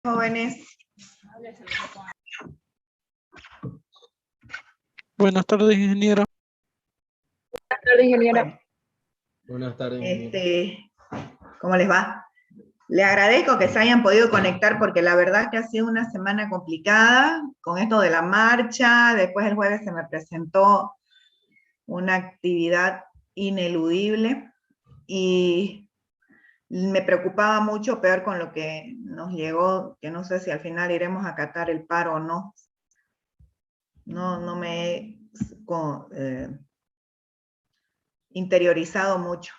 Jóvenes. Buenas tardes, ingeniera. Buenas tardes, ingeniera. Bueno, Buenas tardes, ingeniera. ¿Cómo les va? Le agradezco que se hayan podido conectar porque la verdad que ha sido una semana complicada con esto de la marcha. Después el jueves se me presentó una actividad ineludible y me preocupaba mucho, peor con lo que nos llegó, que no sé si al final iremos a acatar el paro o no. No me he interiorizado mucho.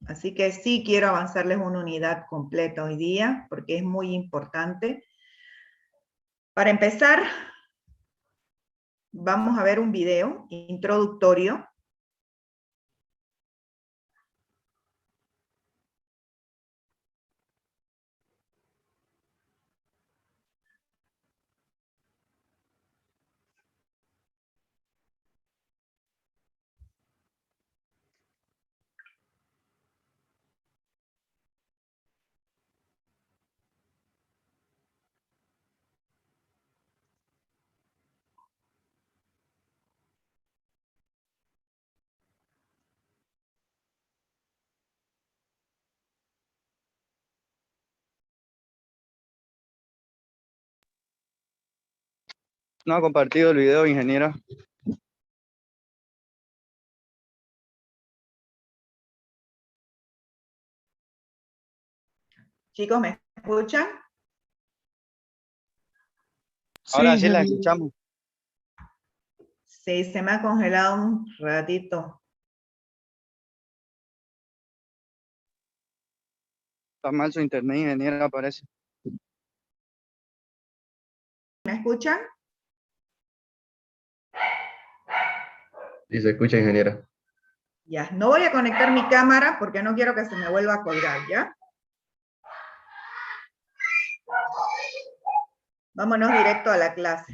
Así que sí quiero avanzarles una unidad completa hoy día, porque es muy importante. Para empezar, vamos a ver un video introductorio. No ha compartido el video, ingeniera. Chicos, ¿me escuchan? Ahora Sí, sí la ingeniera. escuchamos. Sí, se me ha congelado un ratito. Está mal su internet, ingeniera, parece. ¿Me escuchan? Sí, se escucha, ingeniera. Ya, no voy a conectar mi cámara porque no quiero que se me vuelva a colgar, ¿ya? Vámonos directo a la clase.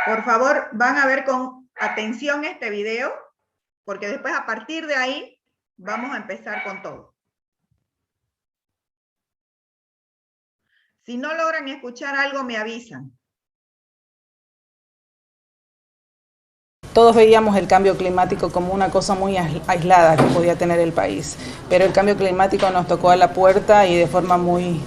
Por favor, van a ver con atención este video, porque después a partir de ahí vamos a empezar con todo. Si no logran escuchar algo, me avisan. Todos veíamos el cambio climático como una cosa muy aislada que podía tener el país, pero el cambio climático nos tocó a la puerta y de forma muy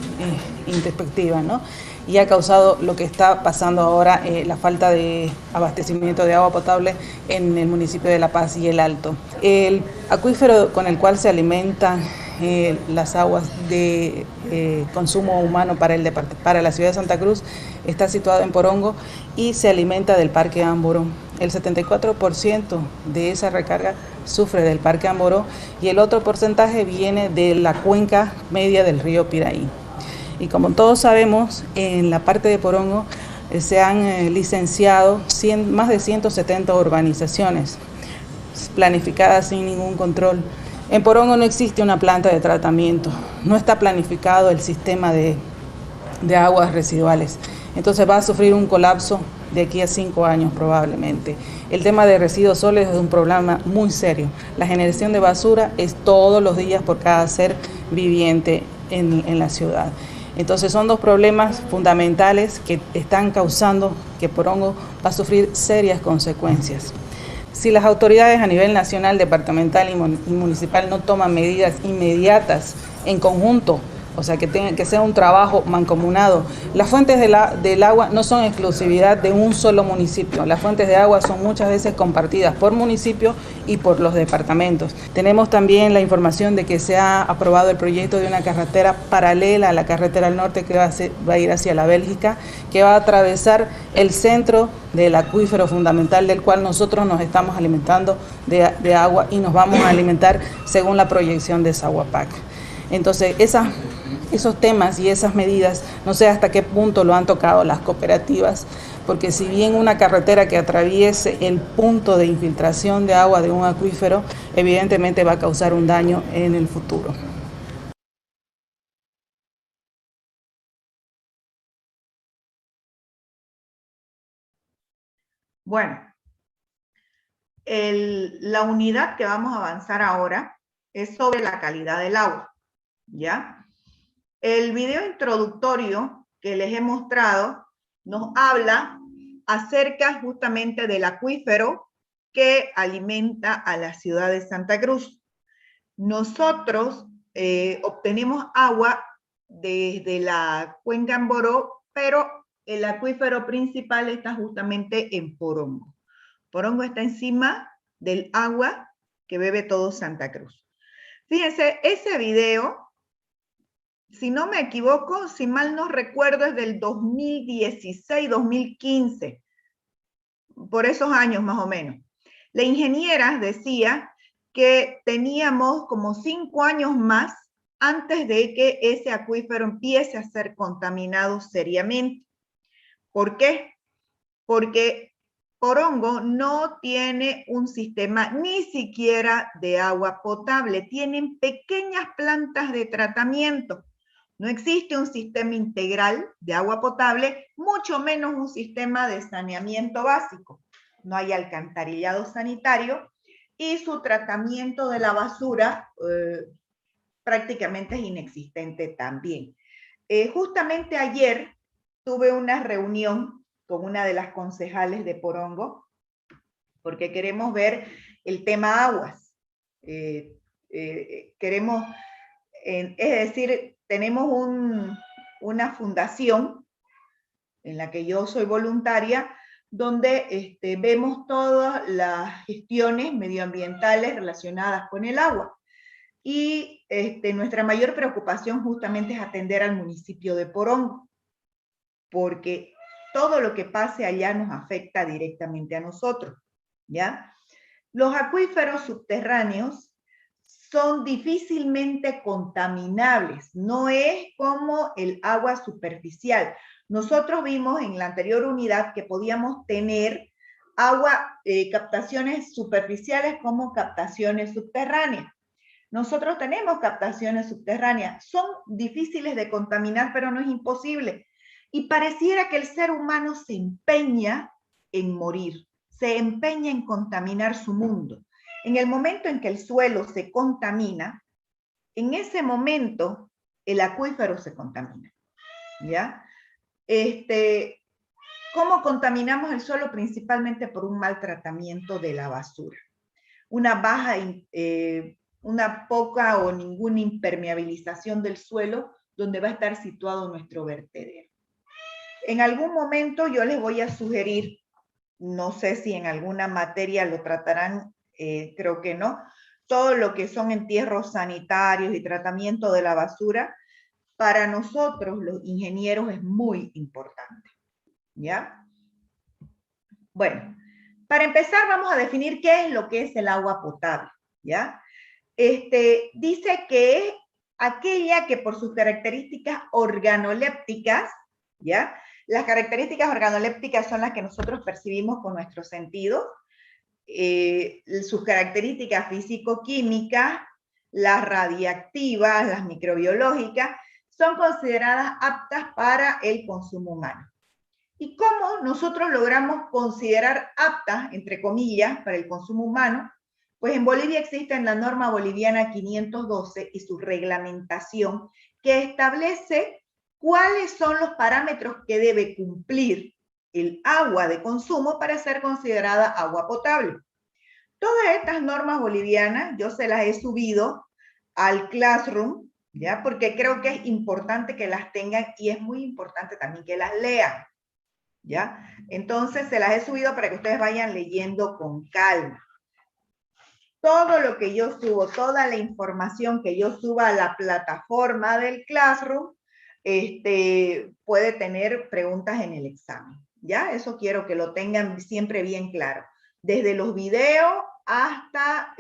introspectiva, ¿no? Y ha causado lo que está pasando ahora, la falta de abastecimiento de agua potable en el municipio de La Paz y El Alto. El acuífero con el cual se alimentan las aguas de consumo humano para la ciudad de Santa Cruz está situado en Porongo y se alimenta del Parque Amboró. El 74% de esa recarga sufre del Parque Amboró y el otro porcentaje viene de la cuenca media del río Piraí. Y como todos sabemos, en la parte de Porongo se han licenciado más de 170 urbanizaciones planificadas sin ningún control. En Porongo no existe una planta de tratamiento, no está planificado el sistema de aguas residuales. Entonces va a sufrir un colapso de aquí a 5 años probablemente. El tema de residuos sólidos es un problema muy serio. La generación de basura es todos los días por cada ser viviente en la ciudad. Entonces son dos problemas fundamentales que están causando que Porongo va a sufrir serias consecuencias. Si las autoridades a nivel nacional, departamental y municipal no toman medidas inmediatas en conjunto, o sea, que sea un trabajo mancomunado. Las fuentes del agua no son exclusividad de un solo municipio. Las fuentes de agua son muchas veces compartidas por municipio y por los departamentos. Tenemos también la información de que se ha aprobado el proyecto de una carretera paralela a la carretera al norte que va a ir hacia la Bélgica, que va a atravesar el centro del acuífero fundamental del cual nosotros nos estamos alimentando de agua y nos vamos a alimentar según la proyección de Saguapac. Entonces, esos temas y esas medidas, no sé hasta qué punto lo han tocado las cooperativas, porque si bien una carretera que atraviese el punto de infiltración de agua de un acuífero, evidentemente va a causar un daño en el futuro. Bueno, la unidad que vamos a avanzar ahora es sobre la calidad del agua, ¿ya? El video introductorio que les he mostrado nos habla acerca justamente del acuífero que alimenta a la ciudad de Santa Cruz. Nosotros obtenemos agua desde la cuenca Amboró, pero el acuífero principal está justamente en Porongo. Porongo está encima del agua que bebe todo Santa Cruz. Fíjense, ese video, si no me equivoco, si mal no recuerdo, es del 2016-2015, por esos años más o menos. La ingeniera decía que teníamos como 5 años más antes de que ese acuífero empiece a ser contaminado seriamente. ¿Por qué? Porque Porongo no tiene un sistema ni siquiera de agua potable, tienen pequeñas plantas de tratamiento. No existe un sistema integral de agua potable, mucho menos un sistema de saneamiento básico. No hay alcantarillado sanitario y su tratamiento de la basura prácticamente es inexistente también. Justamente ayer tuve una reunión con una de las concejales de Porongo, porque queremos ver el tema aguas. Queremos, es decir, tenemos una fundación en la que yo soy voluntaria, donde vemos todas las gestiones medioambientales relacionadas con el agua. Y nuestra mayor preocupación justamente es atender al municipio de Porongo, porque todo lo que pase allá nos afecta directamente a nosotros, ¿ya? Los acuíferos subterráneos son difícilmente contaminables, no es como el agua superficial. Nosotros vimos en la anterior unidad que podíamos tener agua, captaciones superficiales como captaciones subterráneas. Nosotros tenemos captaciones subterráneas, son difíciles de contaminar, pero no es imposible. Y pareciera que el ser humano se empeña en morir, se empeña en contaminar su mundo. En el momento en que el suelo se contamina, en ese momento el acuífero se contamina, ¿ya? ¿Cómo contaminamos el suelo? Principalmente por un mal tratamiento de la basura. Una poca o ninguna impermeabilización del suelo donde va a estar situado nuestro vertedero. En algún momento yo les voy a sugerir, no sé si en alguna materia lo tratarán, creo que no, todo lo que son entierros sanitarios y tratamiento de la basura, para nosotros los ingenieros es muy importante, ¿ya? Bueno, para empezar vamos a definir qué es lo que es el agua potable, ¿ya? Dice que es aquella que por sus características organolépticas, ¿ya? Las características organolépticas son las que nosotros percibimos con nuestros sentidos, sus características físico-químicas, las radiactivas, las microbiológicas, son consideradas aptas para el consumo humano. ¿Y cómo nosotros logramos considerar aptas, entre comillas, para el consumo humano? Pues en Bolivia existe la norma boliviana 512 y su reglamentación que establece cuáles son los parámetros que debe cumplir el agua de consumo para ser considerada agua potable. Todas estas normas bolivianas yo se las he subido al Classroom, ¿ya? Porque creo que es importante que las tengan y es muy importante también que las lean, ¿ya? Entonces se las he subido para que ustedes vayan leyendo con calma. Todo lo que yo subo, toda la información que yo suba a la plataforma del Classroom, puede tener preguntas en el examen, ¿ya? Eso quiero que lo tengan siempre bien claro. Desde los videos hasta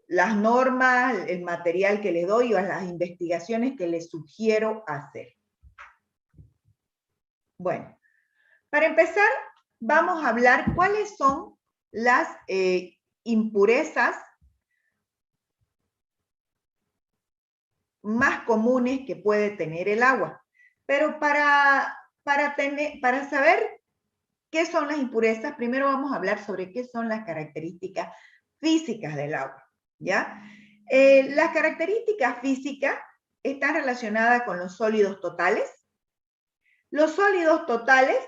las normas, el material que les doy o las investigaciones que les sugiero hacer. Bueno, para empezar, vamos a hablar cuáles son las impurezas más comunes que puede tener el agua. Pero para saber qué son las impurezas, primero vamos a hablar sobre qué son las características físicas del agua, ¿ya? Las características físicas están relacionadas con los sólidos totales. Los sólidos totales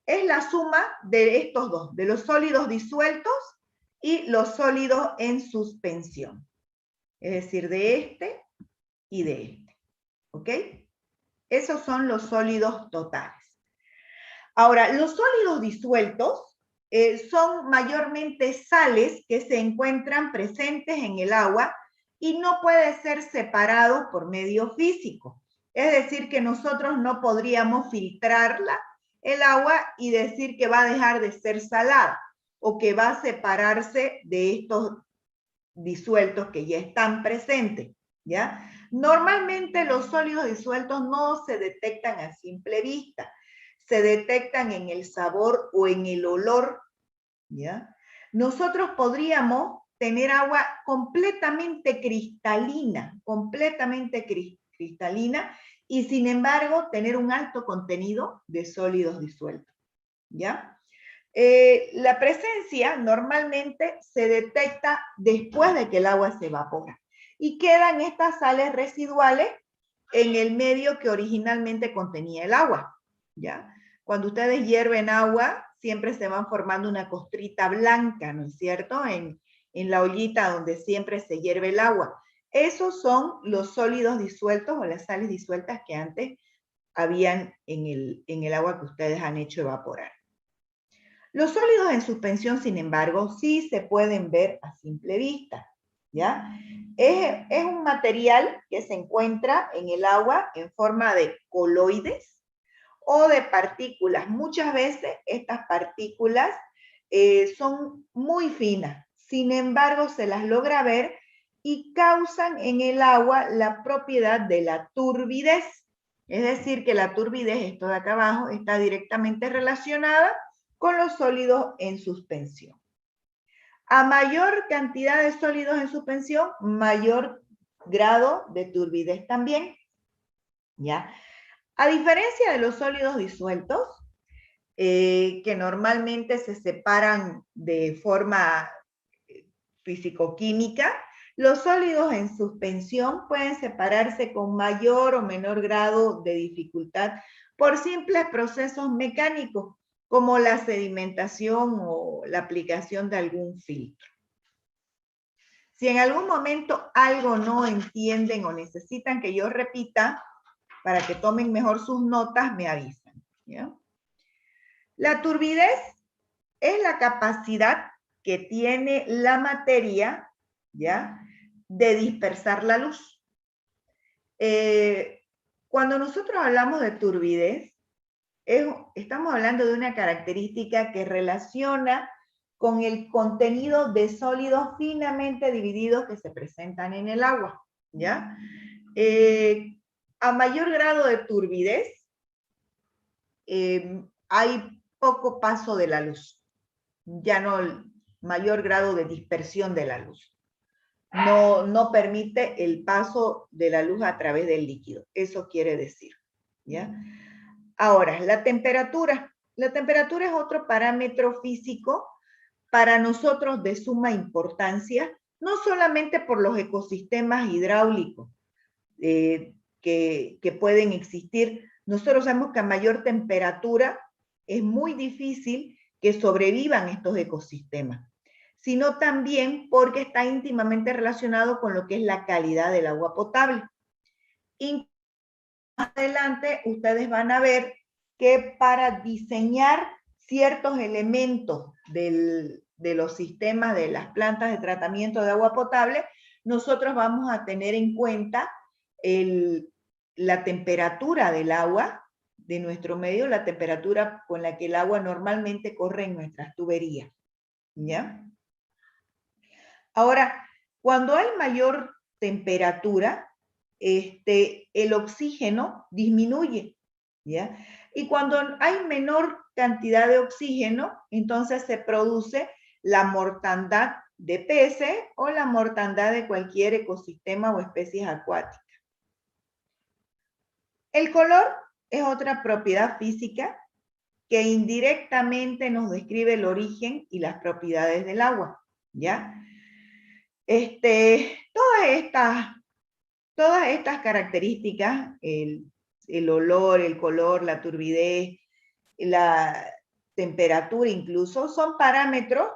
es la suma de estos dos, de los sólidos disueltos y los sólidos en suspensión. Es decir, de este y de este. ¿Ok? Esos son los sólidos totales. Ahora, los sólidos disueltos son mayormente sales que se encuentran presentes en el agua y no pueden ser separados por medio físico. Es decir, que nosotros no podríamos filtrarla, el agua, y decir que va a dejar de ser salada o que va a separarse de estos disueltos que ya están presentes, ¿ya? Normalmente los sólidos disueltos no se detectan a simple vista, se detectan en el sabor o en el olor, ¿ya? Nosotros podríamos tener agua completamente cristalina, y sin embargo tener un alto contenido de sólidos disueltos, ¿ya? La presencia normalmente se detecta después de que el agua se evapora y quedan estas sales residuales en el medio que originalmente contenía el agua, ¿ya? Cuando ustedes hierven agua, siempre se van formando una costrita blanca, ¿no es cierto? En la ollita donde siempre se hierve el agua. Esos son los sólidos disueltos o las sales disueltas que antes habían en el agua que ustedes han hecho evaporar. Los sólidos en suspensión, sin embargo, sí se pueden ver a simple vista, ¿ya? Es un material que se encuentra en el agua en forma de coloides o de partículas. Muchas veces estas partículas son muy finas, sin embargo se las logra ver y causan en el agua la propiedad de la turbidez. Es decir, que la turbidez, esto de acá abajo, está directamente relacionada con los sólidos en suspensión. A mayor cantidad de sólidos en suspensión, mayor grado de turbidez también, ¿ya? A diferencia de los sólidos disueltos, que normalmente se separan de forma físico-química, los sólidos en suspensión pueden separarse con mayor o menor grado de dificultad por simples procesos mecánicos, como la sedimentación o la aplicación de algún filtro. Si en algún momento algo no entienden o necesitan que yo repita, para que tomen mejor sus notas, me avisan, ¿ya? La turbidez es la capacidad que tiene la materia, ¿ya?, de dispersar la luz. Cuando nosotros hablamos de turbidez, estamos hablando de una característica que relaciona con el contenido de sólidos finamente divididos que se presentan en el agua, ¿ya? A mayor grado de turbidez, hay poco paso de la luz, ya no mayor grado de dispersión de la luz. No permite el paso de la luz a través del líquido, eso quiere decir, ¿ya? Ahora, la temperatura. La temperatura es otro parámetro físico para nosotros de suma importancia, no solamente por los ecosistemas hidráulicos que pueden existir. Nosotros sabemos que a mayor temperatura es muy difícil que sobrevivan estos ecosistemas, sino también porque está íntimamente relacionado con lo que es la calidad del agua potable. Y más adelante ustedes van a ver que para diseñar ciertos elementos de los sistemas de las plantas de tratamiento de agua potable, nosotros vamos a tener en cuenta la temperatura del agua de nuestro medio, la temperatura con la que el agua normalmente corre en nuestras tuberías, ¿ya? Ahora, cuando hay mayor temperatura, el oxígeno disminuye, ¿ya? Y cuando hay menor cantidad de oxígeno, entonces se produce la mortandad de peces o la mortandad de cualquier ecosistema o especies acuáticas. El color es otra propiedad física que indirectamente nos describe el origen y las propiedades del agua, ¿ya? Todas estas características, el olor, el color, la turbidez, la temperatura incluso, son parámetros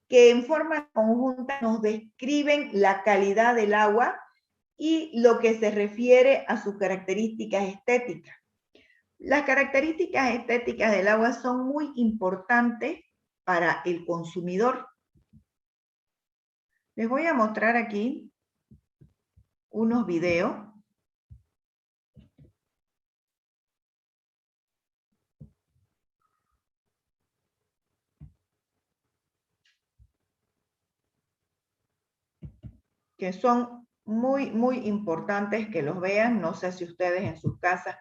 que en forma conjunta nos describen la calidad del agua y lo que se refiere a sus características estéticas. Las características estéticas del agua son muy importantes para el consumidor. Les voy a mostrar aquí unos videos. Que son muy importantes que los vean. No sé si ustedes en sus casas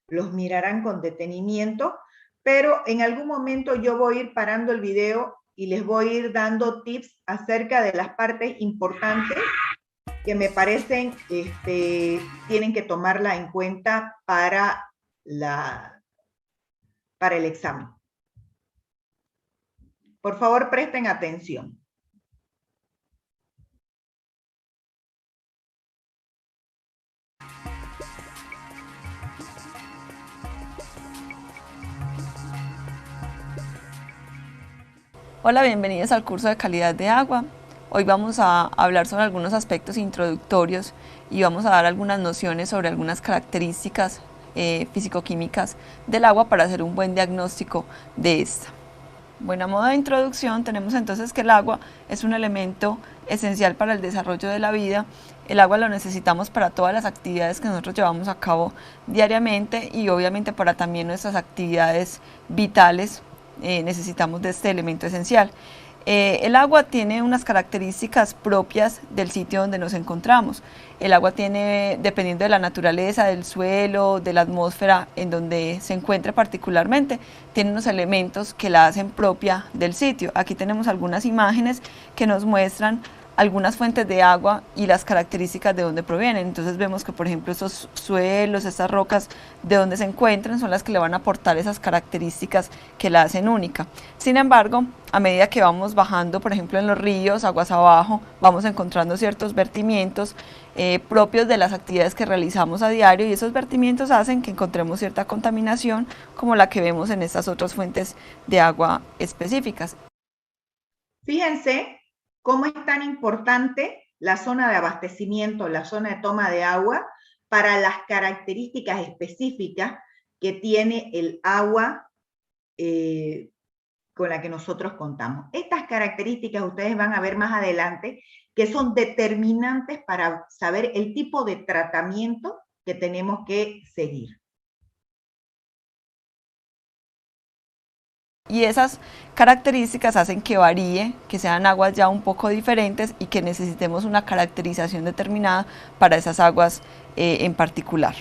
los mirarán con detenimiento, pero en algún momento yo voy a ir parando el video y les voy a ir dando tips acerca de las partes importantes que me parecen tienen que tomarla en cuenta para el examen. Por favor, presten atención. Hola, bienvenidos al curso de calidad de agua. Hoy vamos a hablar sobre algunos aspectos introductorios y vamos a dar algunas nociones sobre algunas características físico-químicas del agua para hacer un buen diagnóstico de esta. Bueno, a modo de introducción tenemos entonces que el agua es un elemento esencial para el desarrollo de la vida. El agua lo necesitamos para todas las actividades que nosotros llevamos a cabo diariamente y obviamente para también nuestras actividades vitales. Necesitamos de este elemento esencial. El agua tiene unas características propias del sitio donde nos encontramos. El agua tiene, dependiendo de la naturaleza, del suelo, de la atmósfera en donde se encuentra particularmente, tiene unos elementos que la hacen propia del sitio. Aquí tenemos algunas imágenes que nos muestran algunas fuentes de agua y las características de dónde provienen. Entonces vemos que, por ejemplo, estos suelos, estas rocas de donde se encuentran son las que le van a aportar esas características que la hacen única. Sin embargo, a medida que vamos bajando, por ejemplo, en los ríos, aguas abajo, vamos encontrando ciertos vertimientos propios de las actividades que realizamos a diario, y esos vertimientos hacen que encontremos cierta contaminación como la que vemos en estas otras fuentes de agua específicas. Fíjense cómo es tan importante la zona de abastecimiento, la zona de toma de agua, para las características específicas que tiene el agua con la que nosotros contamos. Estas características ustedes van a ver más adelante que son determinantes para saber el tipo de tratamiento que tenemos que seguir. Y esas características hacen que varíe, que sean aguas ya un poco diferentes y que necesitemos una caracterización determinada para esas aguas en particular.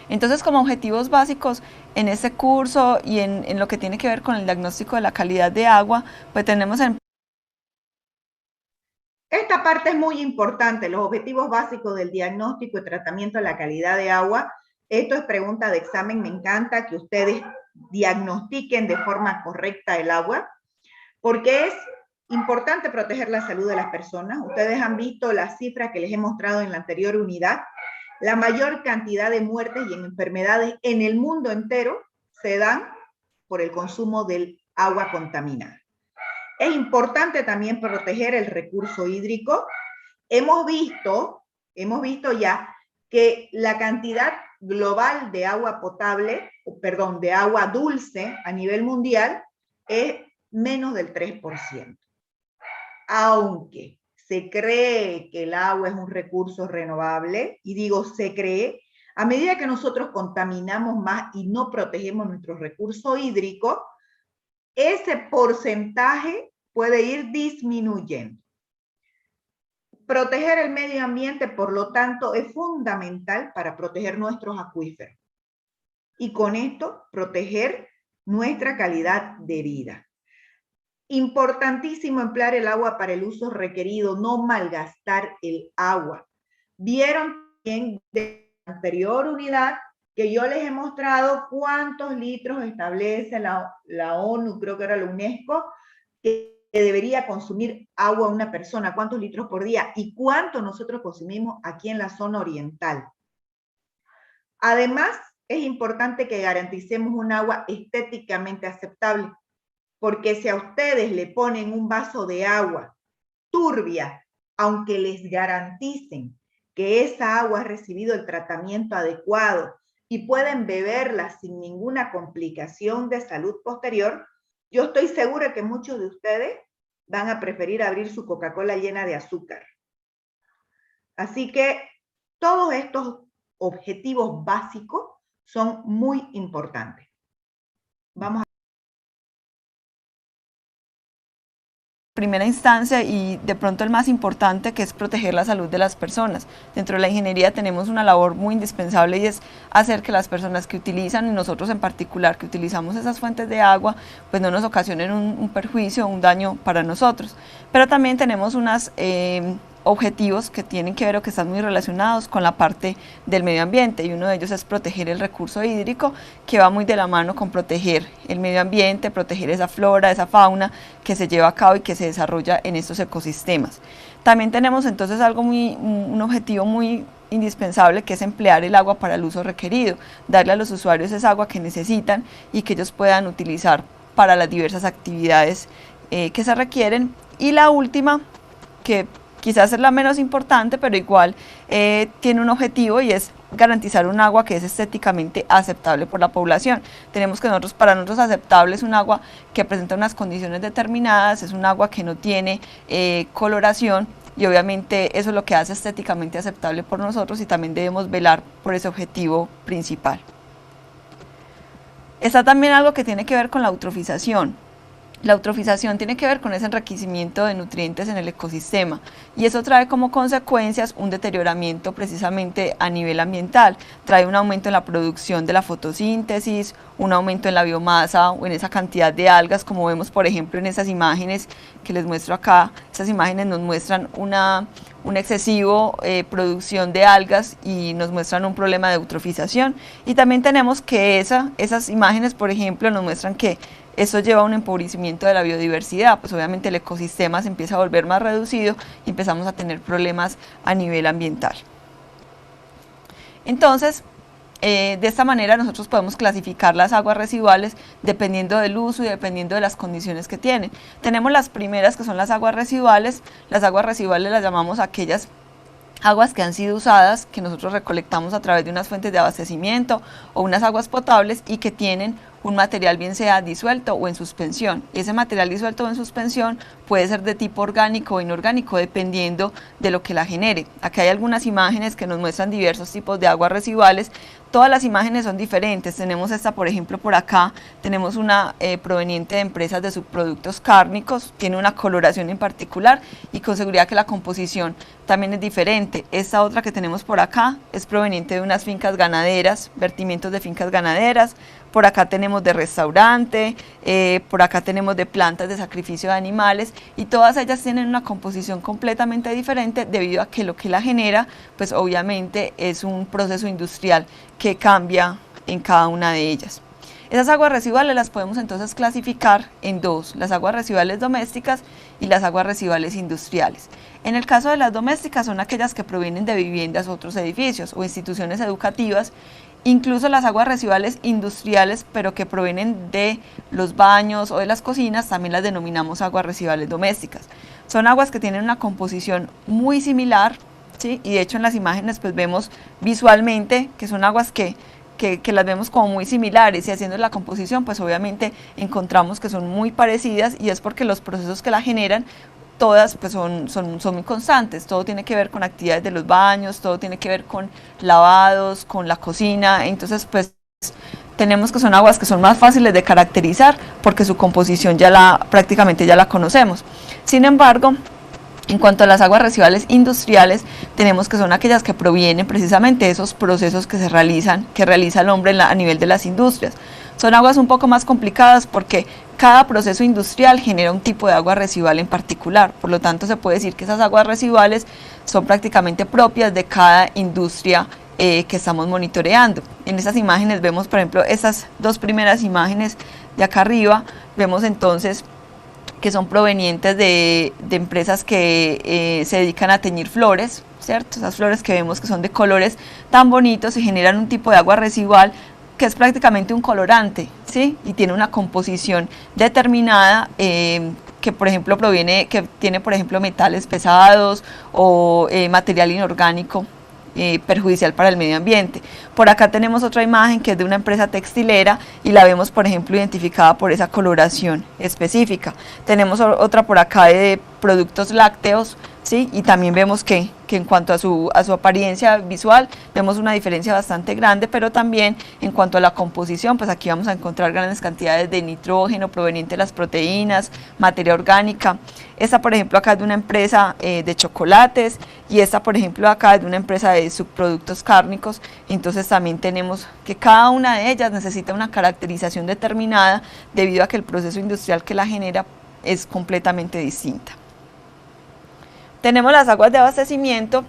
Entonces, como objetivos básicos en este curso y en lo que tiene que ver con el diagnóstico de la calidad de agua, pues tenemos Esta parte es muy importante, los objetivos básicos del diagnóstico y tratamiento de la calidad de agua. Esto es pregunta de examen, me encanta que ustedes diagnostiquen de forma correcta el agua, porque es importante proteger la salud de las personas. Ustedes han visto las cifras que les he mostrado en la anterior unidad. La mayor cantidad de muertes y enfermedades en el mundo entero se dan por el consumo del agua contaminada. Es importante también proteger el recurso hídrico. Hemos visto ya que la cantidad global de agua potable, perdón, de agua dulce a nivel mundial es menos del 3%. Aunque se cree que el agua es un recurso renovable, y digo se cree, a medida que nosotros contaminamos más y no protegemos nuestro recurso hídrico, ese porcentaje puede ir disminuyendo. Proteger el medio ambiente, por lo tanto, es fundamental para proteger nuestros acuíferos. Y con esto, proteger nuestra calidad de vida. Importantísimo emplear el agua para el uso requerido, no malgastar el agua. Vieron bien de la anterior unidad que yo les he mostrado cuántos litros establece la ONU, creo que era la UNESCO, que debería consumir agua una persona, cuántos litros por día y cuánto nosotros consumimos aquí en la zona oriental. Además, es importante que garanticemos un agua estéticamente aceptable, porque si a ustedes le ponen un vaso de agua turbia, aunque les garanticen que esa agua ha recibido el tratamiento adecuado y pueden beberla sin ninguna complicación de salud posterior, yo estoy segura que muchos de ustedes van a preferir abrir su Coca-Cola llena de azúcar. Así que todos estos objetivos básicos son muy importantes. Vamos a primera instancia y de pronto el más importante, que es proteger la salud de las personas. Dentro de la ingeniería tenemos una labor muy indispensable y es hacer que las personas que utilizan, y nosotros en particular que utilizamos esas fuentes de agua, pues no nos ocasionen un perjuicio o un daño para nosotros. Pero también tenemos unos objetivos que tienen que ver o que están muy relacionados con la parte del medio ambiente, y uno de ellos es proteger el recurso hídrico, que va muy de la mano con proteger el medio ambiente, proteger esa flora, esa fauna que se lleva a cabo y que se desarrolla en estos ecosistemas. También tenemos entonces un objetivo muy indispensable, que es emplear el agua para el uso requerido, darle a los usuarios esa agua que necesitan y que ellos puedan utilizar para las diversas actividades que se requieren. Y la última, que quizás es la menos importante, pero igual tiene un objetivo, y es garantizar un agua que es estéticamente aceptable por la población. Tenemos que para nosotros aceptable es un agua que presenta unas condiciones determinadas, es un agua que no tiene coloración, y obviamente eso es lo que hace estéticamente aceptable por nosotros, y también debemos velar por ese objetivo principal. Está también algo que tiene que ver con la eutrofización. La eutrofización tiene que ver con ese enriquecimiento de nutrientes en el ecosistema, y eso trae como consecuencias un deterioramiento precisamente a nivel ambiental. Trae un aumento en la producción de la fotosíntesis, un aumento en la biomasa o en esa cantidad de algas, como vemos por ejemplo en esas imágenes que les muestro acá. Esas imágenes nos muestran una excesivo producción de algas y nos muestran un problema de eutrofización. Y también tenemos que esas imágenes, por ejemplo, nos muestran que eso lleva a un empobrecimiento de la biodiversidad, pues obviamente el ecosistema se empieza a volver más reducido y empezamos a tener problemas a nivel ambiental. Entonces, de esta manera nosotros podemos clasificar las aguas residuales dependiendo del uso y dependiendo de las condiciones que tienen. Tenemos las primeras, que son las aguas residuales. Las aguas residuales las llamamos aquellas aguas que han sido usadas, que nosotros recolectamos a través de unas fuentes de abastecimiento o unas aguas potables, y que tienen un material bien sea disuelto o en suspensión. Ese material disuelto o en suspensión puede ser de tipo orgánico o inorgánico, dependiendo de lo que la genere. Aquí hay algunas imágenes que nos muestran diversos tipos de aguas residuales. Todas las imágenes son diferentes. Tenemos esta, por ejemplo, por acá, tenemos una proveniente de empresas de subproductos cárnicos, tiene una coloración en particular, y con seguridad que la composición también es diferente. Esta otra que tenemos por acá es proveniente de unas fincas ganaderas, vertimientos de fincas ganaderas. Por acá tenemos de restaurante, por acá tenemos de plantas de sacrificio de animales, y todas ellas tienen una composición completamente diferente, debido a que lo que la genera, pues obviamente es un proceso industrial que cambia en cada una de ellas. Esas aguas residuales las podemos entonces clasificar en dos: las aguas residuales domésticas y las aguas residuales industriales. En el caso de las domésticas, son aquellas que provienen de viviendas, otros edificios o instituciones educativas. Incluso las aguas residuales industriales, pero que provienen de los baños o de las cocinas, también las denominamos aguas residuales domésticas. Son aguas que tienen una composición muy similar, ¿sí? Y de hecho en las imágenes pues vemos visualmente que son aguas que las vemos como muy similares, y haciendo la composición pues obviamente encontramos que son muy parecidas, y es porque los procesos que la generan todas pues son muy constantes. Todo tiene que ver con actividades de los baños, todo tiene que ver con lavados, con la cocina. Entonces pues tenemos que son aguas que son más fáciles de caracterizar porque su composición prácticamente ya la conocemos. Sin embargo, en cuanto a las aguas residuales industriales, tenemos que son aquellas que provienen precisamente de esos procesos que realiza el hombre a nivel de las industrias. Son aguas un poco más complicadas porque cada proceso industrial genera un tipo de agua residual en particular. Por lo tanto, se puede decir que esas aguas residuales son prácticamente propias de cada industria que estamos monitoreando. En estas imágenes vemos, por ejemplo, estas dos primeras imágenes de acá arriba. Vemos entonces que son provenientes de empresas que se dedican a teñir flores, ¿cierto? Esas flores que vemos que son de colores tan bonitos y generan un tipo de agua residual que es prácticamente un colorante, ¿sí? Y tiene una composición determinada que por ejemplo que tiene por ejemplo metales pesados o material inorgánico perjudicial para el medio ambiente. Por acá tenemos otra imagen que es de una empresa textilera y la vemos por ejemplo identificada por esa coloración específica. Tenemos otra por acá de productos lácteos, ¿sí? Y también vemos que en cuanto a su apariencia visual vemos una diferencia bastante grande, pero también en cuanto a la composición, pues aquí vamos a encontrar grandes cantidades de nitrógeno proveniente de las proteínas, materia orgánica. Esta por ejemplo acá es de una empresa de chocolates y esta por ejemplo acá es de una empresa de subproductos cárnicos. Entonces también tenemos que cada una de ellas necesita una caracterización determinada debido a que el proceso industrial que la genera es completamente distinta. Tenemos las aguas de abastecimiento.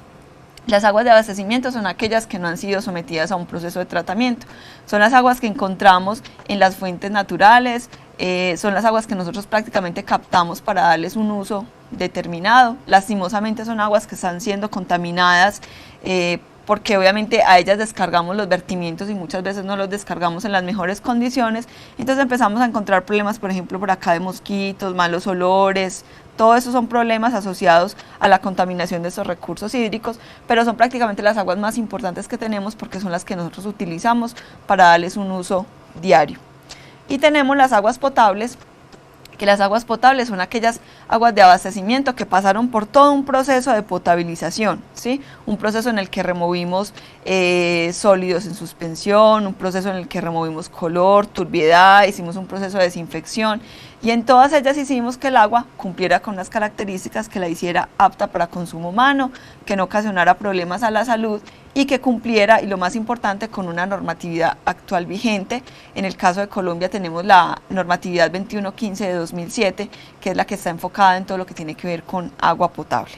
Las aguas de abastecimiento son aquellas que no han sido sometidas a un proceso de tratamiento. Son las aguas que encontramos en las fuentes naturales, son las aguas que nosotros prácticamente captamos para darles un uso determinado. Lastimosamente son aguas que están siendo contaminadas porque obviamente a ellas descargamos los vertimientos y muchas veces no los descargamos en las mejores condiciones, entonces empezamos a encontrar problemas, por ejemplo, por acá de mosquitos, malos olores. Todo eso son problemas asociados a la contaminación de estos recursos hídricos, pero son prácticamente las aguas más importantes que tenemos porque son las que nosotros utilizamos para darles un uso diario. Y tenemos las aguas potables, que las aguas potables son aquellas aguas de abastecimiento que pasaron por todo un proceso de potabilización, ¿sí? Un proceso en el que removimos sólidos en suspensión, un proceso en el que removimos color, turbiedad, hicimos un proceso de desinfección y en todas ellas hicimos que el agua cumpliera con las características que la hiciera apta para consumo humano, que no ocasionara problemas a la salud y que cumpliera, y lo más importante, con una normatividad actual vigente. En el caso de Colombia tenemos la normatividad 2115 de 2007, que es la que está enfocada en todo lo que tiene que ver con agua potable.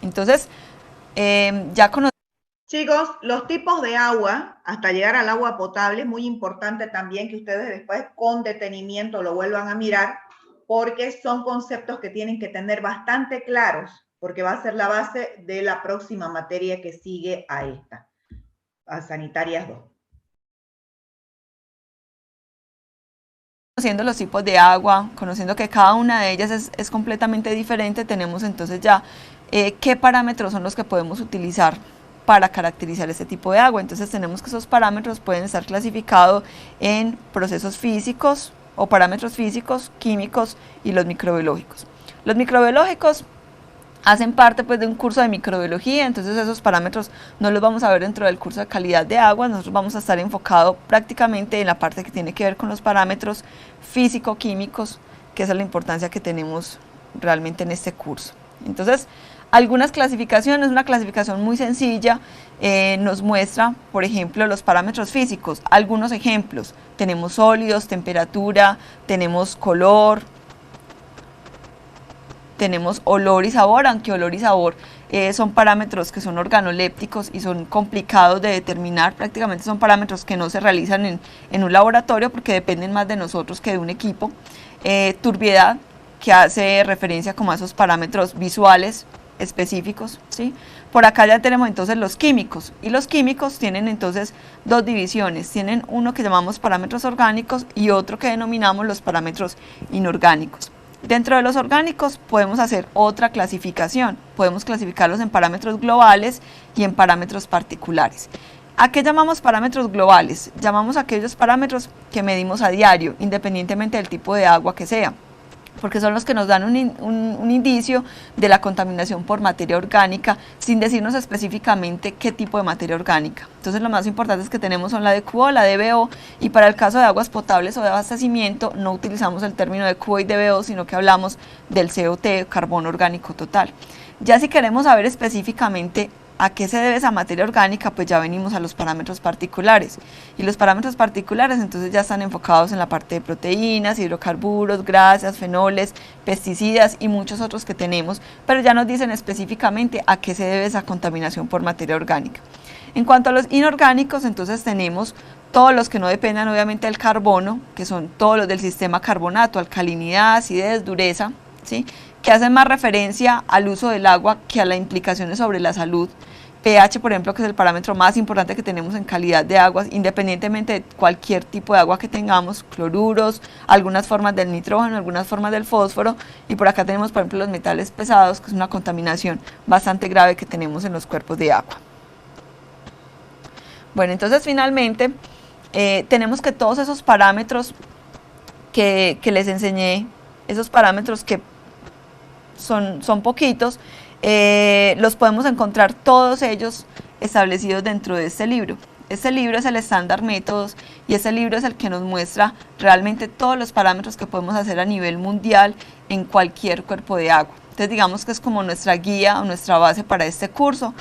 Entonces, ya conocemos. Chicos, los tipos de agua, hasta llegar al agua potable, es muy importante también que ustedes después con detenimiento lo vuelvan a mirar, porque son conceptos que tienen que tener bastante claros, porque va a ser la base de la próxima materia que sigue a esta, a Sanitarias 2. Conociendo los tipos de agua, conociendo que cada una de ellas es completamente diferente, tenemos entonces ya qué parámetros son los que podemos utilizar para caracterizar este tipo de agua. Entonces tenemos que esos parámetros pueden estar clasificados en procesos físicos o parámetros físicos, químicos y los microbiológicos. Los microbiológicos hacen parte pues de un curso de microbiología, entonces esos parámetros no los vamos a ver dentro del curso de calidad de agua. Nosotros vamos a estar enfocados prácticamente en la parte que tiene que ver con los parámetros físico-químicos, que esa es la importancia que tenemos realmente en este curso. Entonces, algunas clasificaciones, una clasificación muy sencilla nos muestra, por ejemplo, los parámetros físicos. Algunos ejemplos, tenemos sólidos, temperatura, tenemos color, tenemos olor y sabor, aunque olor y sabor son parámetros que son organolépticos y son complicados de determinar. Prácticamente son parámetros que no se realizan en un laboratorio porque dependen más de nosotros que de un equipo. Turbiedad, que hace referencia como a esos parámetros visuales específicos, ¿sí? Por acá ya tenemos entonces los químicos, y los químicos tienen entonces dos divisiones, tienen uno que llamamos parámetros orgánicos y otro que denominamos los parámetros inorgánicos. Dentro de los orgánicos podemos hacer otra clasificación, podemos clasificarlos en parámetros globales y en parámetros particulares. ¿A qué llamamos parámetros globales? Llamamos a aquellos parámetros que medimos a diario, independientemente del tipo de agua que sea, porque son los que nos dan un indicio de la contaminación por materia orgánica, sin decirnos específicamente qué tipo de materia orgánica. Entonces lo más importante es que tenemos son la DQO, la DBO, y para el caso de aguas potables o de abastecimiento no utilizamos el término DQO y DBO, sino que hablamos del COT, carbono orgánico total. Ya si queremos saber específicamente ¿a qué se debe esa materia orgánica? Pues ya venimos a los parámetros particulares, y los parámetros particulares entonces ya están enfocados en la parte de proteínas, hidrocarburos, grasas, fenoles, pesticidas y muchos otros que tenemos, pero ya nos dicen específicamente a qué se debe esa contaminación por materia orgánica. En cuanto a los inorgánicos, entonces tenemos todos los que no dependan obviamente del carbono, que son todos los del sistema carbonato, alcalinidad, acidez, dureza, ¿sí? Que hacen más referencia al uso del agua que a las implicaciones sobre la salud. pH, por ejemplo, que es el parámetro más importante que tenemos en calidad de aguas, independientemente de cualquier tipo de agua que tengamos, cloruros, algunas formas del nitrógeno, algunas formas del fósforo, y por acá tenemos, por ejemplo, los metales pesados, que es una contaminación bastante grave que tenemos en los cuerpos de agua. Bueno, entonces finalmente tenemos que todos esos parámetros que les enseñé, esos parámetros que son poquitos, los podemos encontrar todos ellos establecidos dentro de este libro. Este libro es el estándar métodos y este libro es el que nos muestra realmente todos los parámetros que podemos hacer a nivel mundial en cualquier cuerpo de agua. Entonces digamos que es como nuestra guía o nuestra base para este curso.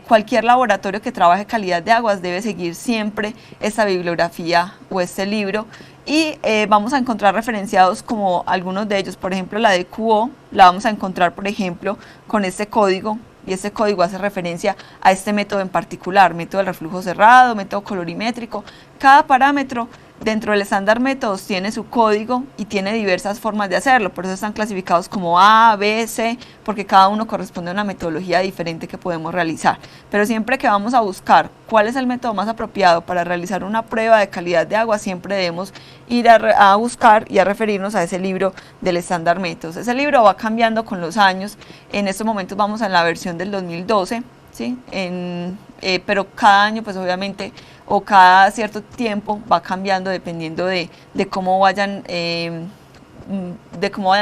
Cualquier laboratorio que trabaje calidad de aguas debe seguir siempre esta bibliografía o este libro, y vamos a encontrar referenciados como algunos de ellos. Por ejemplo, la DQO la vamos a encontrar, por ejemplo, con este código, y este código hace referencia a este método en particular, método del reflujo cerrado, método colorimétrico. Cada parámetro dentro del estándar métodos tiene su código y tiene diversas formas de hacerlo, por eso están clasificados como A, B, C, porque cada uno corresponde a una metodología diferente que podemos realizar. Pero siempre que vamos a buscar cuál es el método más apropiado para realizar una prueba de calidad de agua, siempre debemos ir a buscar y a referirnos a ese libro del estándar métodos. Ese libro va cambiando con los años, en estos momentos vamos en la versión del 2012, ¿sí? Pero cada año pues obviamente o cada cierto tiempo va cambiando dependiendo de cómo vayan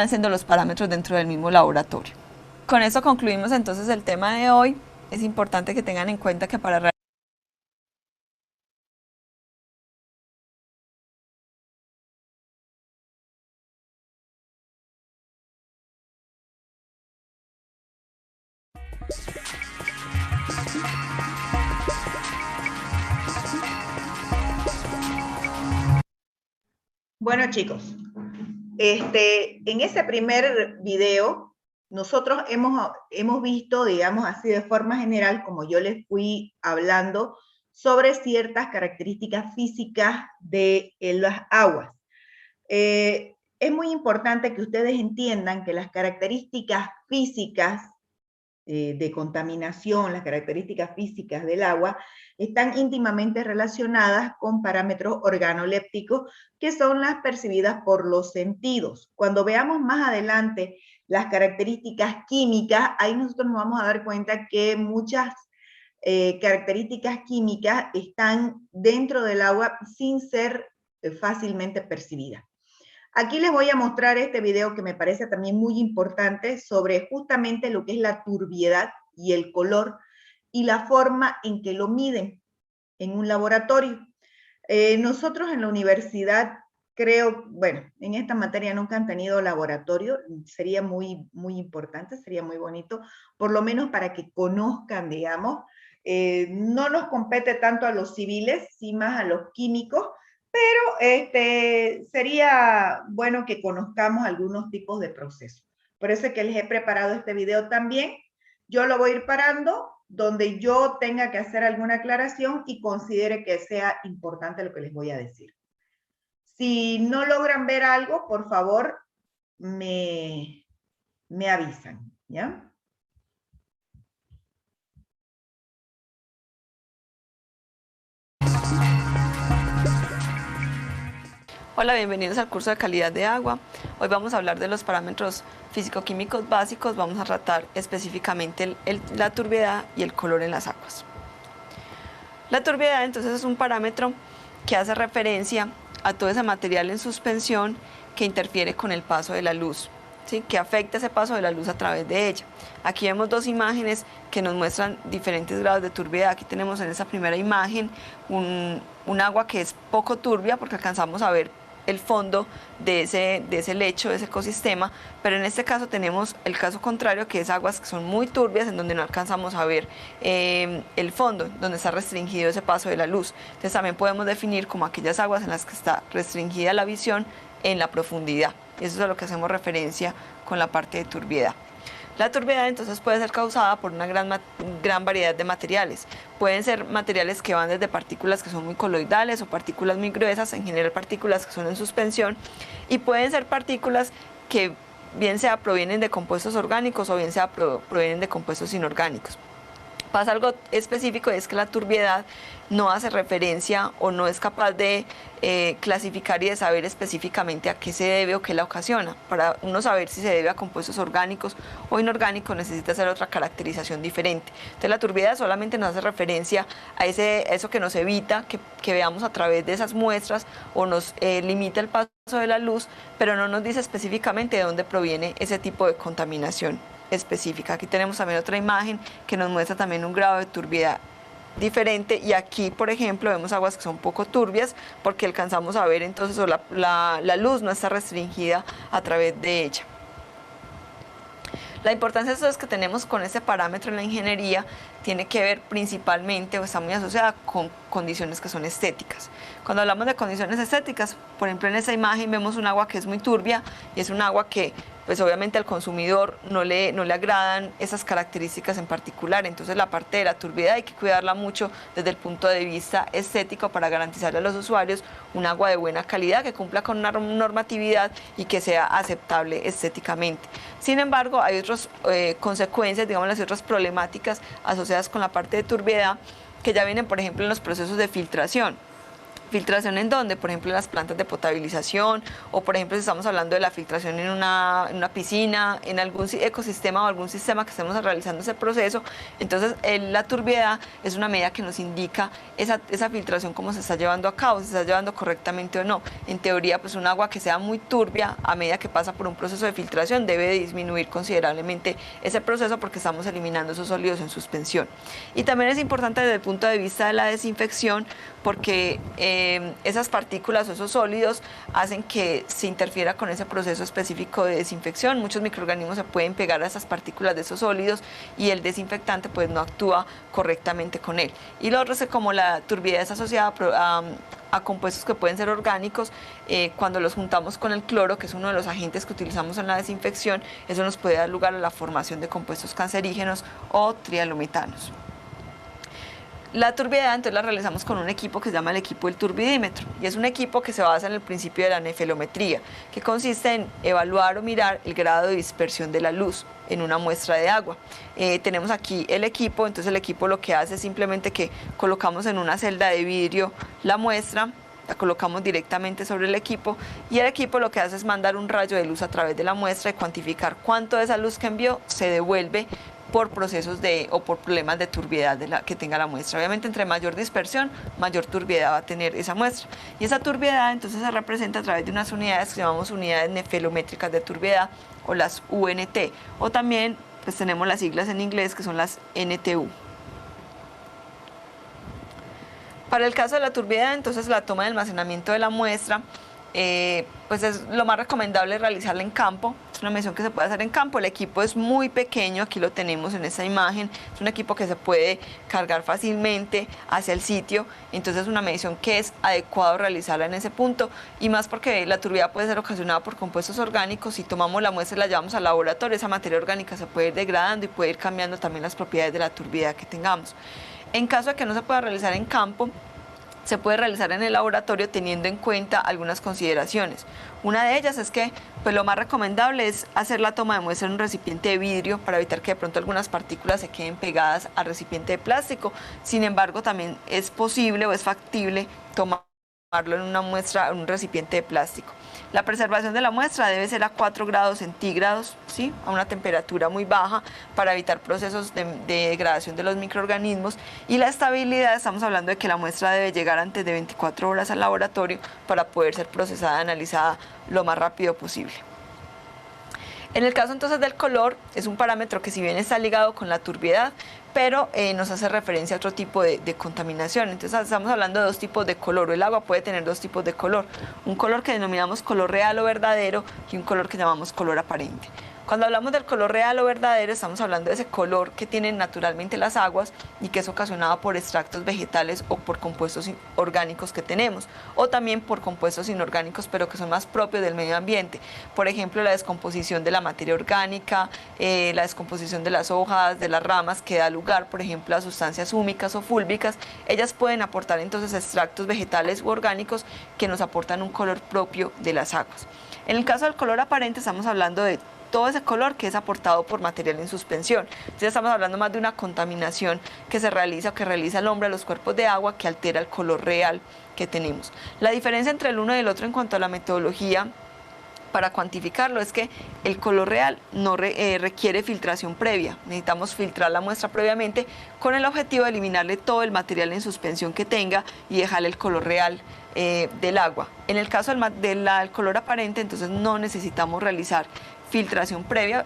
siendo los parámetros dentro del mismo laboratorio. Con eso concluimos entonces el tema de hoy. Es importante que tengan en cuenta que para Bueno, chicos, en ese primer video nosotros hemos visto, digamos así de forma general, como yo les fui hablando, sobre ciertas características físicas de las aguas. Es muy importante que ustedes entiendan que las características físicas de contaminación, las características físicas del agua, están íntimamente relacionadas con parámetros organolépticos, que son las percibidas por los sentidos. Cuando veamos más adelante las características químicas, ahí nosotros nos vamos a dar cuenta que muchas características químicas están dentro del agua sin ser fácilmente percibidas. Aquí les voy a mostrar este video que me parece también muy importante sobre justamente lo que es la turbiedad y el color y la forma en que lo miden en un laboratorio. Nosotros en la universidad, creo, bueno, en esta materia nunca han tenido laboratorio, sería muy importante, sería muy bonito, por lo menos para que conozcan, digamos, no nos compete tanto a los civiles, sí más a los químicos, pero sería bueno que conozcamos algunos tipos de procesos. Por eso es que les he preparado este video también. Yo lo voy a ir parando donde yo tenga que hacer alguna aclaración y considere que sea importante lo que les voy a decir. Si no logran ver algo, por favor, me avisan, ¿ya? Hola, bienvenidos al curso de calidad de agua. Hoy vamos a hablar de los parámetros físico-químicos básicos. Vamos a tratar específicamente la turbiedad y el color en las aguas. La turbiedad entonces es un parámetro que hace referencia a todo ese material en suspensión que interfiere con el paso de la luz, ¿sí? Que afecta ese paso de la luz a través de ella. Aquí vemos dos imágenes que nos muestran diferentes grados de turbiedad. Aquí tenemos en esa primera imagen un agua que es poco turbia porque alcanzamos a ver el fondo de ese lecho, de ese ecosistema, pero en este caso tenemos el caso contrario, que es aguas que son muy turbias, en donde no alcanzamos a ver el fondo, donde está restringido ese paso de la luz. Entonces también podemos definir como aquellas aguas en las que está restringida la visión en la profundidad. Eso es a lo que hacemos referencia con la parte de turbiedad. La turbiedad entonces puede ser causada por una gran variedad de materiales. Pueden ser materiales que van desde partículas que son muy coloidales o partículas muy gruesas, en general partículas que son en suspensión, y pueden ser partículas que bien sea provienen de compuestos orgánicos o bien sea provienen de compuestos inorgánicos. Pasa algo específico, y es que la turbiedad no hace referencia o no es capaz de clasificar y de saber específicamente a qué se debe o qué la ocasiona. Para uno saber si se debe a compuestos orgánicos o inorgánicos necesita hacer otra caracterización diferente. Entonces la turbiedad solamente nos hace referencia a eso que nos evita que veamos a través de esas muestras o nos limita el paso de la luz, pero no nos dice específicamente de dónde proviene ese tipo de contaminación específica. Aquí tenemos también otra imagen que nos muestra también un grado de turbiedad diferente, y aquí por ejemplo vemos aguas que son poco turbias porque alcanzamos a ver entonces la luz no está restringida a través de ella. La importancia entonces que tenemos con este parámetro en la ingeniería tiene que ver principalmente o está muy asociada con condiciones que son estéticas. Cuando hablamos de condiciones estéticas, por ejemplo en esta imagen vemos un agua que es muy turbia y es un agua que pues obviamente al consumidor no le agradan esas características en particular. Entonces la parte de la turbiedad hay que cuidarla mucho desde el punto de vista estético para garantizarle a los usuarios un agua de buena calidad que cumpla con una normatividad y que sea aceptable estéticamente. Sin embargo, hay otras consecuencias, digamos, y otras problemáticas asociadas con la parte de turbiedad que ya vienen, por ejemplo, en los procesos de filtración. ¿Filtración en dónde? Por ejemplo, en las plantas de potabilización, o por ejemplo, si estamos hablando de la filtración en una piscina, en algún ecosistema o algún sistema que estemos realizando ese proceso. Entonces, la turbiedad es una medida que nos indica esa filtración, cómo se está llevando a cabo, si se está llevando correctamente o no. En teoría, pues un agua que sea muy turbia, a medida que pasa por un proceso de filtración, debe disminuir considerablemente ese proceso porque estamos eliminando esos sólidos en suspensión. Y también es importante desde el punto de vista de la desinfección, porque esas partículas o esos sólidos hacen que se interfiera con ese proceso específico de desinfección. Muchos microorganismos se pueden pegar a esas partículas de esos sólidos y el desinfectante pues no actúa correctamente con él. Y lo otro es que como la turbiedad es asociada a compuestos que pueden ser orgánicos, cuando los juntamos con el cloro, que es uno de los agentes que utilizamos en la desinfección, eso nos puede dar lugar a la formación de compuestos cancerígenos o trialometanos. La turbiedad entonces la realizamos con un equipo que se llama el equipo del turbidímetro, y es un equipo que se basa en el principio de la nefelometría, que consiste en evaluar o mirar el grado de dispersión de la luz en una muestra de agua. Tenemos aquí el equipo, entonces el equipo lo que hace es simplemente que colocamos en una celda de vidrio la muestra, la colocamos directamente sobre el equipo, y el equipo lo que hace es mandar un rayo de luz a través de la muestra y cuantificar cuánto de esa luz que envió se devuelve por procesos o por problemas de turbiedad que tenga la muestra. Obviamente, entre mayor dispersión, mayor turbiedad va a tener esa muestra. Y esa turbiedad entonces se representa a través de unas unidades que llamamos unidades nefelométricas de turbiedad, o las UNT, o también pues tenemos las siglas en inglés que son las NTU. Para el caso de la turbiedad, entonces la toma de almacenamiento de la muestra, pues es lo más recomendable realizarla en campo. Es una medición que se puede hacer en campo. El equipo es muy pequeño, aquí lo tenemos en esta imagen. Es un equipo que se puede cargar fácilmente hacia el sitio, entonces es una medición que es adecuado realizarla en ese punto, y más porque la turbiedad puede ser ocasionada por compuestos orgánicos. Si tomamos la muestra y la llevamos al laboratorio, esa materia orgánica se puede ir degradando y puede ir cambiando también las propiedades de la turbiedad que tengamos. En caso de que no se pueda realizar en campo, se puede realizar en el laboratorio teniendo en cuenta algunas consideraciones. Una de ellas es que pues lo más recomendable es hacer la toma de muestra en un recipiente de vidrio para evitar que de pronto algunas partículas se queden pegadas al recipiente de plástico. Sin embargo, también es posible o es factible tomarlo en una muestra, en un recipiente de plástico. La preservación de la muestra debe ser a 4 grados centígrados, ¿sí?, a una temperatura muy baja, para evitar procesos de degradación de los microorganismos. Y la estabilidad, estamos hablando de que la muestra debe llegar antes de 24 horas al laboratorio para poder ser procesada y analizada lo más rápido posible. En el caso entonces del color, es un parámetro que si bien está ligado con la turbiedad, pero nos hace referencia a otro tipo de contaminación. Entonces estamos hablando de dos tipos de color. El agua puede tener dos tipos de color: un color que denominamos color real o verdadero y un color que llamamos color aparente. Cuando hablamos del color real o verdadero, estamos hablando de ese color que tienen naturalmente las aguas y que es ocasionado por extractos vegetales o por compuestos orgánicos que tenemos, o también por compuestos inorgánicos, pero que son más propios del medio ambiente. Por ejemplo, la descomposición de la materia orgánica, la descomposición de las hojas, de las ramas, que da lugar, por ejemplo, a sustancias húmicas o fúlvicas. Ellas pueden aportar entonces extractos vegetales u orgánicos que nos aportan un color propio de las aguas. En el caso del color aparente, estamos hablando de todo ese color que es aportado por material en suspensión. Entonces estamos hablando más de una contaminación que se realiza o que realiza el hombre a los cuerpos de agua, que altera el color real que tenemos. La diferencia entre el uno y el otro en cuanto a la metodología para cuantificarlo es que el color real no requiere filtración previa. Necesitamos filtrar la muestra previamente con el objetivo de eliminarle todo el material en suspensión que tenga y dejarle el color real del agua. En el caso del color aparente, entonces no necesitamos realizar filtración previa,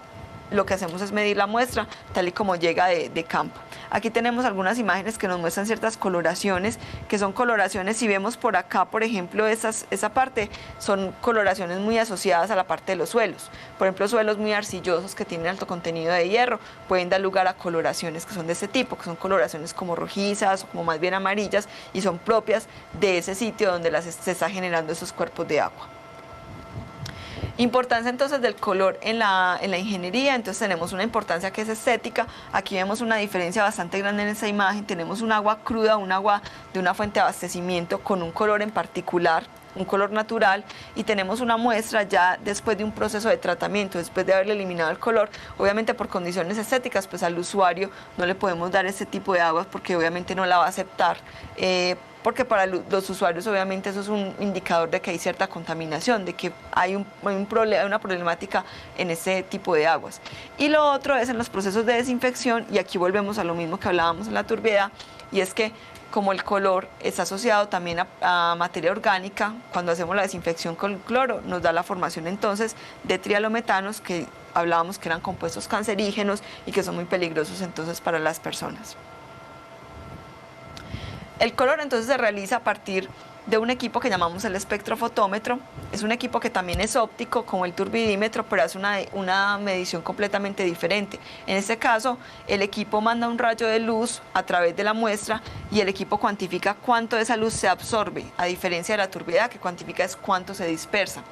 lo que hacemos es medir la muestra tal y como llega de campo. Aquí tenemos algunas imágenes que nos muestran ciertas coloraciones, que son coloraciones, si vemos por acá, por ejemplo, esa parte, son coloraciones muy asociadas a la parte de los suelos. Por ejemplo, suelos muy arcillosos que tienen alto contenido de hierro pueden dar lugar a coloraciones que son de este tipo, que son coloraciones como rojizas o como más bien amarillas y son propias de ese sitio donde se está generando esos cuerpos de agua. Importancia entonces del color en la ingeniería. Entonces tenemos una importancia que es estética. Aquí vemos una diferencia bastante grande en esa imagen. Tenemos un agua cruda, un agua de una fuente de abastecimiento con un color en particular, un color natural, y tenemos una muestra ya después de un proceso de tratamiento, después de haberle eliminado el color. Obviamente por condiciones estéticas, pues al usuario no le podemos dar ese tipo de aguas porque obviamente no la va a aceptar, porque para los usuarios obviamente eso es un indicador de que hay cierta contaminación, de que hay una problemática en ese tipo de aguas. Y lo otro es en los procesos de desinfección, y aquí volvemos a lo mismo que hablábamos en la turbiedad, y es que como el color está asociado también a materia orgánica, cuando hacemos la desinfección con cloro nos da la formación entonces de trialometanos, que hablábamos que eran compuestos cancerígenos y que son muy peligrosos entonces para las personas. El color entonces se realiza a partir de un equipo que llamamos el espectrofotómetro. Es un equipo que también es óptico como el turbidímetro, pero hace una medición completamente diferente. En este caso, el equipo manda un rayo de luz a través de la muestra y el equipo cuantifica cuánto de esa luz se absorbe, a diferencia de la turbiedad, que cuantifica es cuánto se dispersa.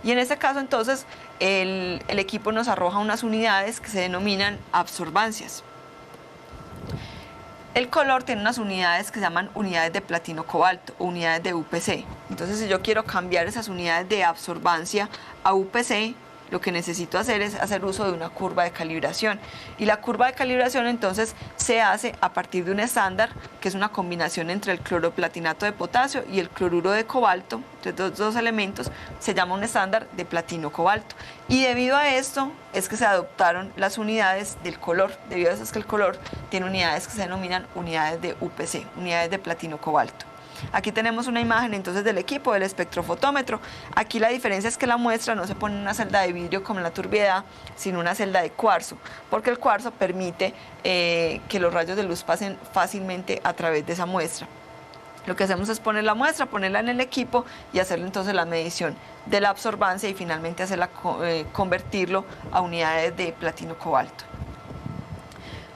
Y en este caso entonces el equipo nos arroja unas unidades que se denominan absorbancias. El color tiene unas unidades que se llaman unidades de platino cobalto o unidades de UPC. Entonces, si yo quiero cambiar esas unidades de absorbancia a UPC, lo que necesito hacer es hacer uso de una curva de calibración. Y la curva de calibración entonces se hace a partir de un estándar que es una combinación entre el cloroplatinato de potasio y el cloruro de cobalto. Entonces, dos elementos se llama un estándar de platino cobalto. Y debido a esto es que se adoptaron las unidades del color. Debido a eso es que el color tiene unidades que se denominan unidades de UPC, unidades de platino cobalto. Aquí tenemos una imagen entonces del equipo del espectrofotómetro. Aquí la diferencia es que la muestra no se pone en una celda de vidrio como en la turbiedad, sino una celda de cuarzo, porque el cuarzo permite que los rayos de luz pasen fácilmente a través de esa muestra. Lo que hacemos es poner la muestra, ponerla en el equipo y hacerle entonces la medición de la absorbancia y finalmente convertirlo a unidades de platino cobalto.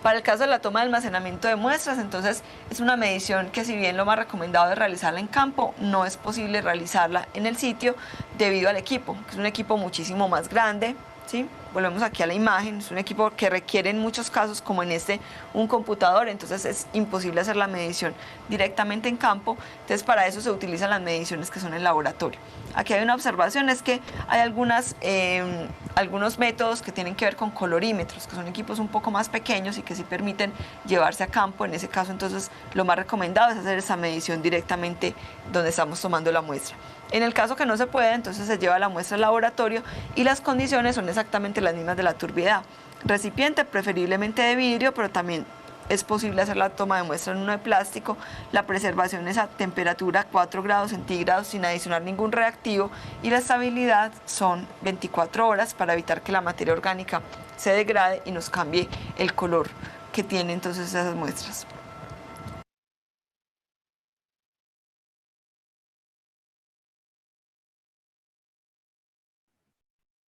Para el caso de la toma de almacenamiento de muestras, entonces es una medición que, si bien lo más recomendado es realizarla en campo, no es posible realizarla en el sitio debido al equipo, que es un equipo muchísimo más grande, ¿sí? Volvemos aquí a la imagen, es un equipo que requiere en muchos casos, como en un computador, entonces es imposible hacer la medición directamente en campo. Entonces para eso se utilizan las mediciones que son en laboratorio. Aquí hay una observación, es que hay algunos métodos que tienen que ver con colorímetros, que son equipos un poco más pequeños y que sí permiten llevarse a campo. En ese caso entonces lo más recomendado es hacer esa medición directamente donde estamos tomando la muestra. En el caso que no se puede, entonces se lleva la muestra al laboratorio y las condiciones son exactamente las mismas de la turbiedad. Recipiente preferiblemente de vidrio, pero también es posible hacer la toma de muestra en uno de plástico. La preservación es a temperatura 4 grados centígrados sin adicionar ningún reactivo y la estabilidad son 24 horas para evitar que la materia orgánica se degrade y nos cambie el color que tienen entonces esas muestras.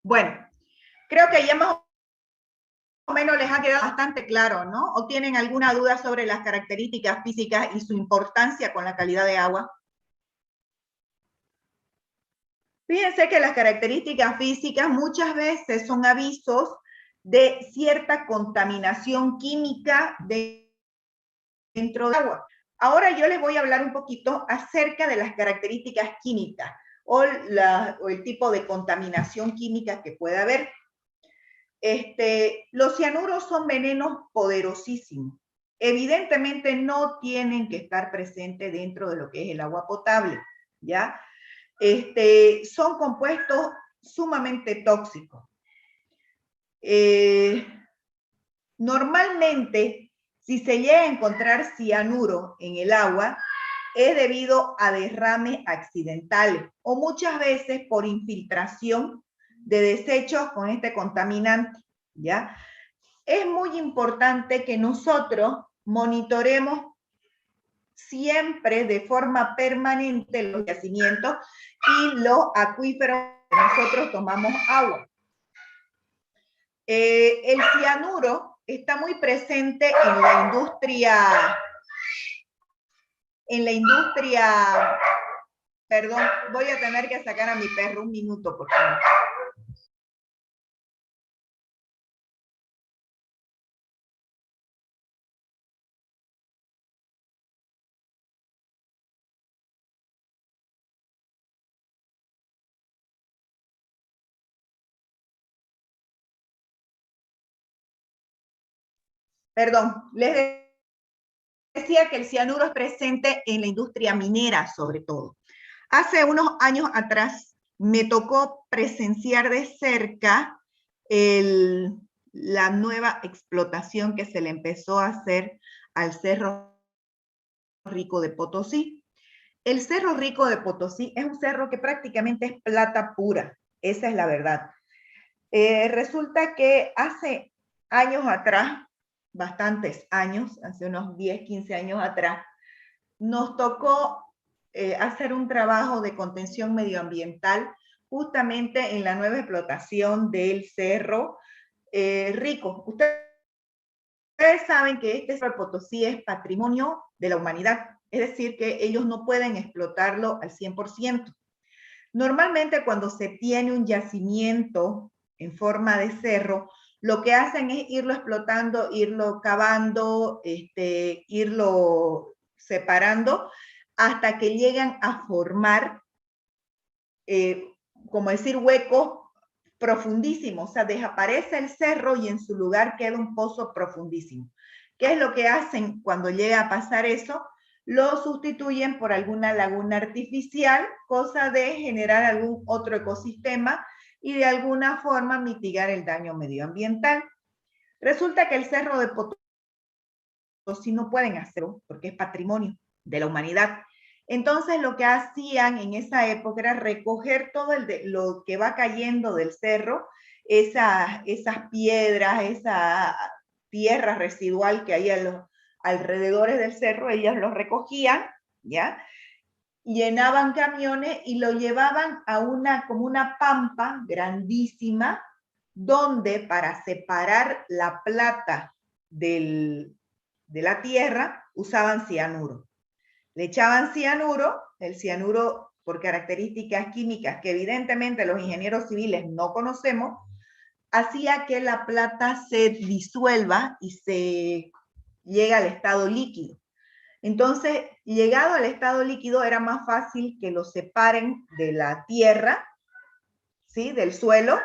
Bueno, creo que ya hemos o menos les ha quedado bastante claro, ¿no? ¿O tienen alguna duda sobre las características físicas y su importancia con la calidad de agua? Fíjense que las características físicas muchas veces son avisos de cierta contaminación química dentro del agua. Ahora yo les voy a hablar un poquito acerca de las características químicas o el tipo de contaminación química que puede haber. Los cianuros son venenos poderosísimos. Evidentemente no tienen que estar presentes dentro de lo que es el agua potable, ¿ya? Son compuestos sumamente tóxicos. Normalmente, si se llega a encontrar cianuro en el agua, es debido a derrames accidentales o muchas veces por infiltración de desechos con este contaminante, ¿ya? Es muy importante que nosotros monitoremos siempre de forma permanente los yacimientos y los acuíferos que nosotros tomamos agua. El cianuro está muy presente en la industria, perdón, voy a tener que sacar a mi perro un minuto, por favor. Perdón, les decía que el cianuro es presente en la industria minera, sobre todo. Hace unos años atrás me tocó presenciar de cerca la nueva explotación que se le empezó a hacer al Cerro Rico de Potosí. El Cerro Rico de Potosí es un cerro que prácticamente es plata pura, esa es la verdad. Resulta que hace años atrás, bastantes años, hace unos 10, 15 años atrás, nos tocó hacer un trabajo de contención medioambiental justamente en la nueva explotación del Cerro Rico. Ustedes saben que este Cerro de Potosí es patrimonio de la humanidad, es decir, que ellos no pueden explotarlo al 100%. Normalmente cuando se tiene un yacimiento en forma de cerro, lo que hacen es irlo explotando, irlo cavando, irlo separando, hasta que llegan a formar, como decir, huecos profundísimos. O sea, desaparece el cerro y en su lugar queda un pozo profundísimo. ¿Qué es lo que hacen cuando llega a pasar eso? Lo sustituyen por alguna laguna artificial, cosa de generar algún otro ecosistema y de alguna forma mitigar el daño medioambiental. Resulta que el Cerro de Potosí no pueden hacerlo porque es patrimonio de la humanidad. Entonces lo que hacían en esa época era recoger todo lo que va cayendo del cerro, esas piedras, esa tierra residual que hay a los alrededores del cerro, ellas lo recogían, ¿ya? Llenaban camiones y lo llevaban a como una pampa grandísima, donde para separar la plata de la tierra usaban cianuro. Le echaban cianuro, el cianuro por características químicas que evidentemente los ingenieros civiles no conocemos, hacía que la plata se disuelva y se llega al estado líquido. Entonces, llegado al estado líquido, era más fácil que lo separen de la tierra, ¿sí? Del suelo,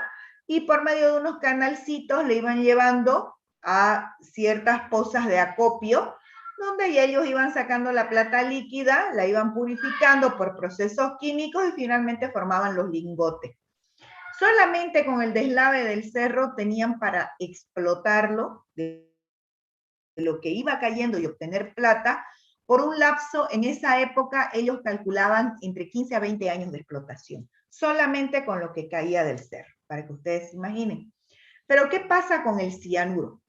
y por medio de unos canalcitos le iban llevando a ciertas pozas de acopio, donde ellos iban sacando la plata líquida, la iban purificando por procesos químicos y finalmente formaban los lingotes. Solamente con el deslave del cerro tenían para explotarlo de lo que iba cayendo y obtener plata. Por un lapso, en esa época, ellos calculaban entre 15 a 20 años de explotación, solamente con lo que caía del cerro, para que ustedes se imaginen. Pero, ¿qué pasa con el cianuro?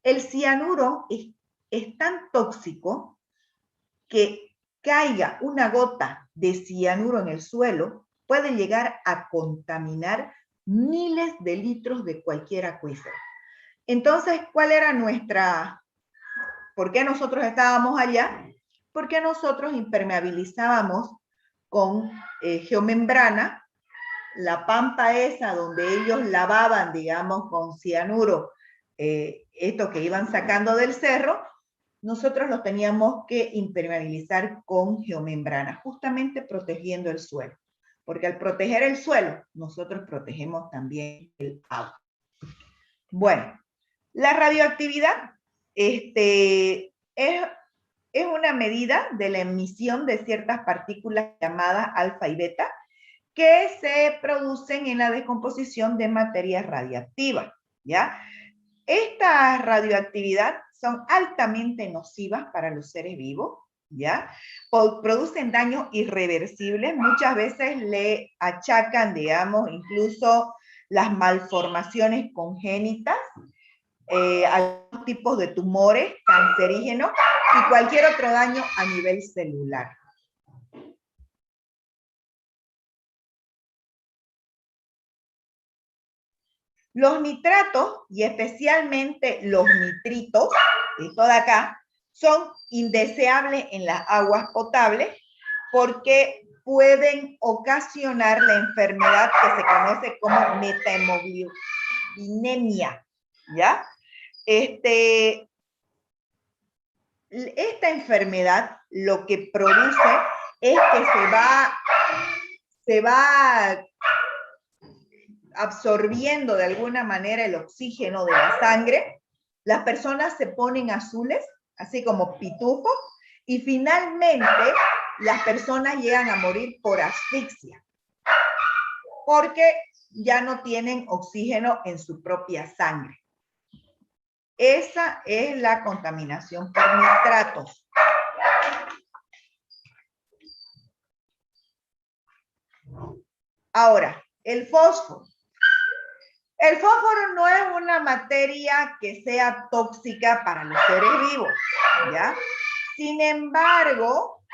El cianuro es tan tóxico que caiga una gota de cianuro en el suelo puede llegar a contaminar miles de litros de cualquier acuífero. Entonces, ¿cuál era por qué nosotros estábamos allá? Porque nosotros impermeabilizábamos con geomembrana la pampa esa donde ellos lavaban, digamos, con cianuro, esto que iban sacando del cerro, nosotros lo teníamos que impermeabilizar con geomembrana, justamente protegiendo el suelo. Porque al proteger el suelo, nosotros protegemos también el agua. Bueno, la radioactividad es una medida de la emisión de ciertas partículas llamadas alfa y beta que se producen en la descomposición de materias radiactivas, ¿ya? Esta radioactividad son altamente nocivas para los seres vivos, ¿ya? Producen daños irreversibles, muchas veces le achacan, digamos, incluso las malformaciones congénitas, algunos tipos de tumores cancerígenos y cualquier otro daño a nivel celular. Los nitratos, y especialmente los nitritos, esto de acá, son indeseables en las aguas potables porque pueden ocasionar la enfermedad que se conoce como metahemoglobinemia, ¿ya? Esta enfermedad lo que produce es que se va absorbiendo de alguna manera el oxígeno de la sangre, las personas se ponen azules, así como pitufos, y finalmente las personas llegan a morir por asfixia, porque ya no tienen oxígeno en su propia sangre. Esa es la contaminación por nitratos. Ahora, el fósforo. El fósforo no es una materia que sea tóxica para los seres vivos, ¿ya? Sin embargo,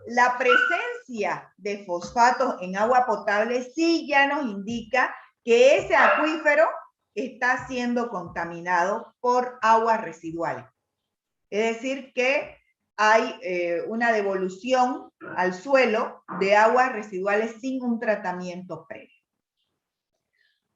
la presencia de fosfatos en agua potable sí ya nos indica que ese acuífero está siendo contaminado por aguas residuales. Es decir, que hay una devolución al suelo de aguas residuales sin un tratamiento previo.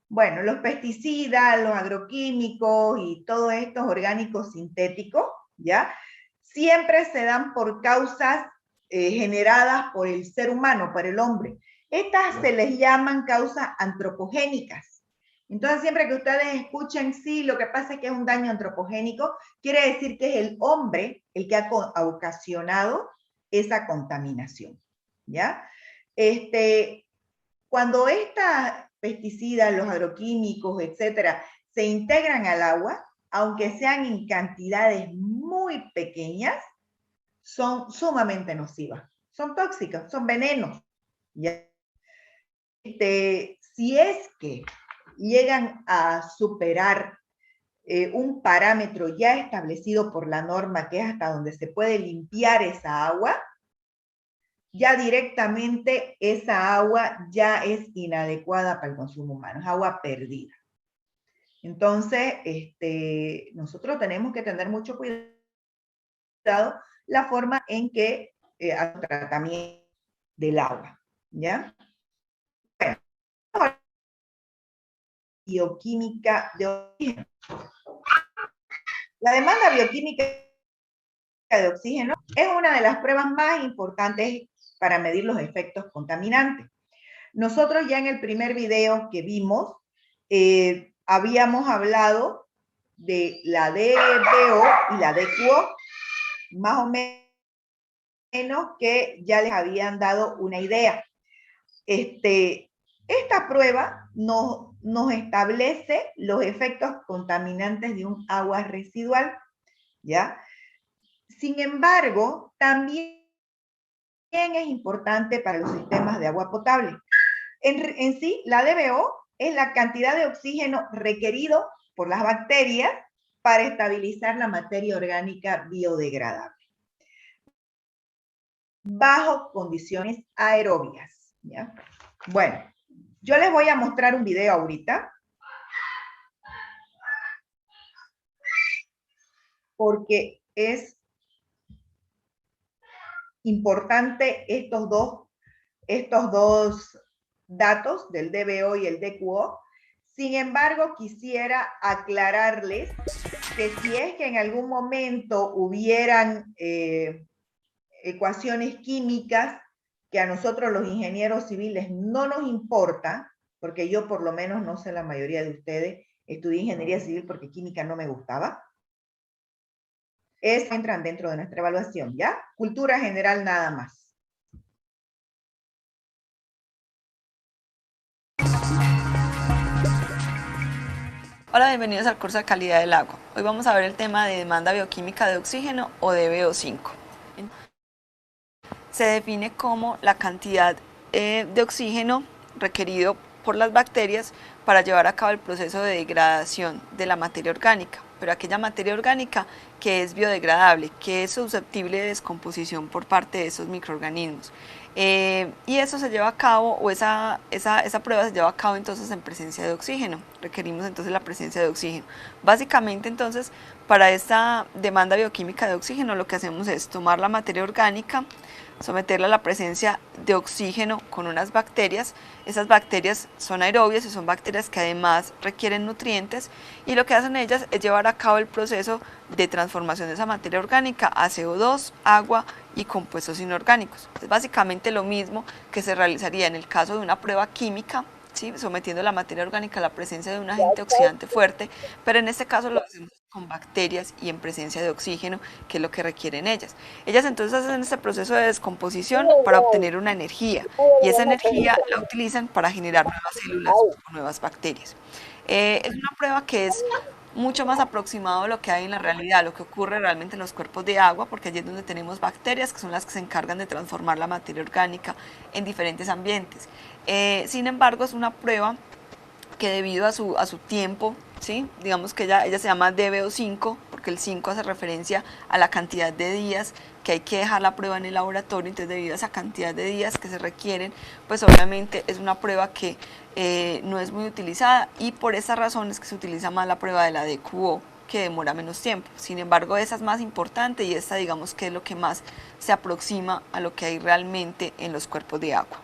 Bueno, los pesticidas, los agroquímicos y todos estos orgánicos sintéticos, ¿ya? Siempre se dan por causas generadas por el ser humano, por el hombre. Estas se les llaman causas antropogénicas. Entonces, siempre que ustedes escuchen, sí, lo que pasa es que es un daño antropogénico, quiere decir que es el hombre el que ha ocasionado esa contaminación, ¿ya? Cuando estas pesticidas, los agroquímicos, etcétera, se integran al agua, aunque sean en cantidades muy pequeñas, son sumamente nocivas, son tóxicas, son venenos. ¿Ya? Si es que llegan a superar un parámetro ya establecido por la norma, que es hasta donde se puede limpiar esa agua, ya directamente esa agua ya es inadecuada para el consumo humano, es agua perdida. Entonces, nosotros tenemos que tener mucho cuidado la forma en que el tratamiento del agua, ¿ya? Bueno, bioquímica de oxígeno. La demanda bioquímica de oxígeno es una de las pruebas más importantes para medir los efectos contaminantes. Nosotros ya en el primer video que vimos, habíamos hablado de la DBO y la DQO, más o menos que ya les habían dado una idea. Esta prueba nos establece los efectos contaminantes de un agua residual, ¿ya? Sin embargo, también es importante para los sistemas de agua potable. En sí, la DBO es la cantidad de oxígeno requerido por las bacterias para estabilizar la materia orgánica biodegradable bajo condiciones aerobias, ¿ya? Bueno, yo les voy a mostrar un video ahorita. porque es importante estos dos datos del DBO y el DQO. Sin embargo, quisiera aclararles que si es que en algún momento hubieran ecuaciones químicas que a nosotros los ingenieros civiles no nos importa, porque yo por lo menos, no sé la mayoría de ustedes, estudié ingeniería civil porque química no me gustaba, entran dentro de nuestra evaluación, ¿ya? Cultura general nada más. Hola, bienvenidos al curso de calidad del agua. Hoy vamos a ver el tema de demanda bioquímica de oxígeno o DBO5. Se define como la cantidad de oxígeno requerido por las bacterias para llevar a cabo el proceso de degradación de la materia orgánica, pero aquella materia orgánica que es biodegradable, que es susceptible de descomposición por parte de esos microorganismos. Y eso se lleva a cabo, o esa prueba se lleva a cabo entonces en presencia de oxígeno. Requerimos entonces la presencia de oxígeno. Básicamente entonces para esta demanda bioquímica de oxígeno lo que hacemos es tomar la materia orgánica, someterla a la presencia de oxígeno con unas bacterias. Esas bacterias son aerobias y son bacterias que además requieren nutrientes, y lo que hacen ellas es llevar a cabo el proceso de transformación de esa materia orgánica a CO2, agua y compuestos inorgánicos. Es básicamente lo mismo que se realizaría en el caso de una prueba química, ¿sí? Sometiendo la materia orgánica a la presencia de un agente oxidante fuerte, pero en este caso lo hacemos con bacterias y en presencia de oxígeno, que es lo que requieren ellas. Ellas entonces hacen este proceso de descomposición para obtener una energía, y esa energía la utilizan para generar nuevas células o nuevas bacterias. Es una prueba que es mucho más aproximado a lo que hay en la realidad, lo que ocurre realmente en los cuerpos de agua, porque allí es donde tenemos bacterias que son las que se encargan de transformar la materia orgánica en diferentes ambientes. Sin embargo, es una prueba que debido a su tiempo, ¿sí? Digamos que ella se llama DBO5, porque el 5 hace referencia a la cantidad de días que hay que dejar la prueba en el laboratorio. Entonces, debido a esa cantidad de días que se requieren, pues obviamente es una prueba que no es muy utilizada, y por esa razón es que se utiliza más la prueba de la DQO, que demora menos tiempo. Sin embargo, esa es más importante, y esta, digamos, que es lo que más se aproxima a lo que hay realmente en los cuerpos de agua.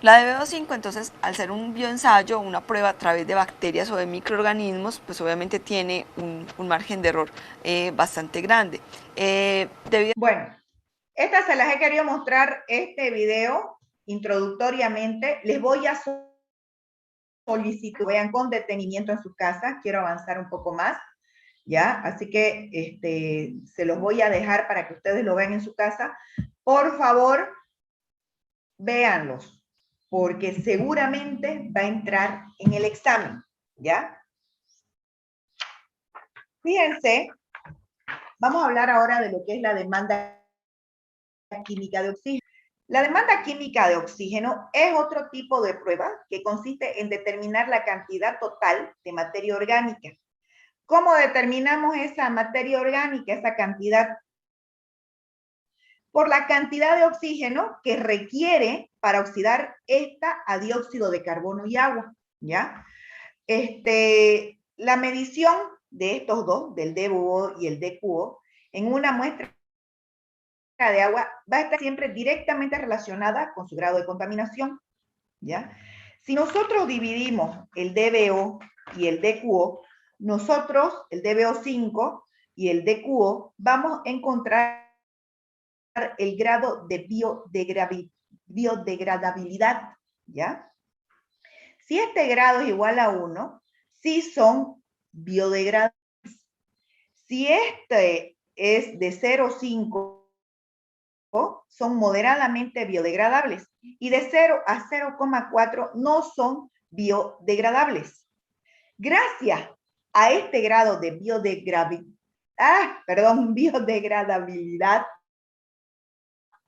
La DBO5, entonces, al ser un bioensayo, una prueba a través de bacterias o de microorganismos, pues obviamente tiene un margen de error bastante grande. Bueno, estas se las he querido mostrar este video introductoriamente. Les voy a solicitar, vean con detenimiento en sus casas. Quiero avanzar un poco más, ¿ya? Así que se los voy a dejar para que ustedes lo vean en su casa. Por favor, véanlos, porque seguramente va a entrar en el examen, ¿ya? Fíjense, vamos a hablar ahora de lo que es la demanda química de oxígeno. La demanda química de oxígeno es otro tipo de prueba que consiste en determinar la cantidad total de materia orgánica. ¿Cómo determinamos esa materia orgánica, esa cantidad? Por la cantidad de oxígeno que requiere para oxidar esta a dióxido de carbono y agua, ¿ya? La medición de estos dos, del DBO y el DQO, en una muestra de agua va a estar siempre directamente relacionada con su grado de contaminación, ¿ya? Si nosotros dividimos el DBO y el DQO, nosotros, el DBO5 y el DQO, vamos a encontrar el grado de biodegradabilidad, ¿ya? Si este grado es igual a 1, sí son biodegradables. Si este es de 0,5, son moderadamente biodegradables, y de 0 a 0,4 no son biodegradables. Gracias a este grado de biodegradabilidad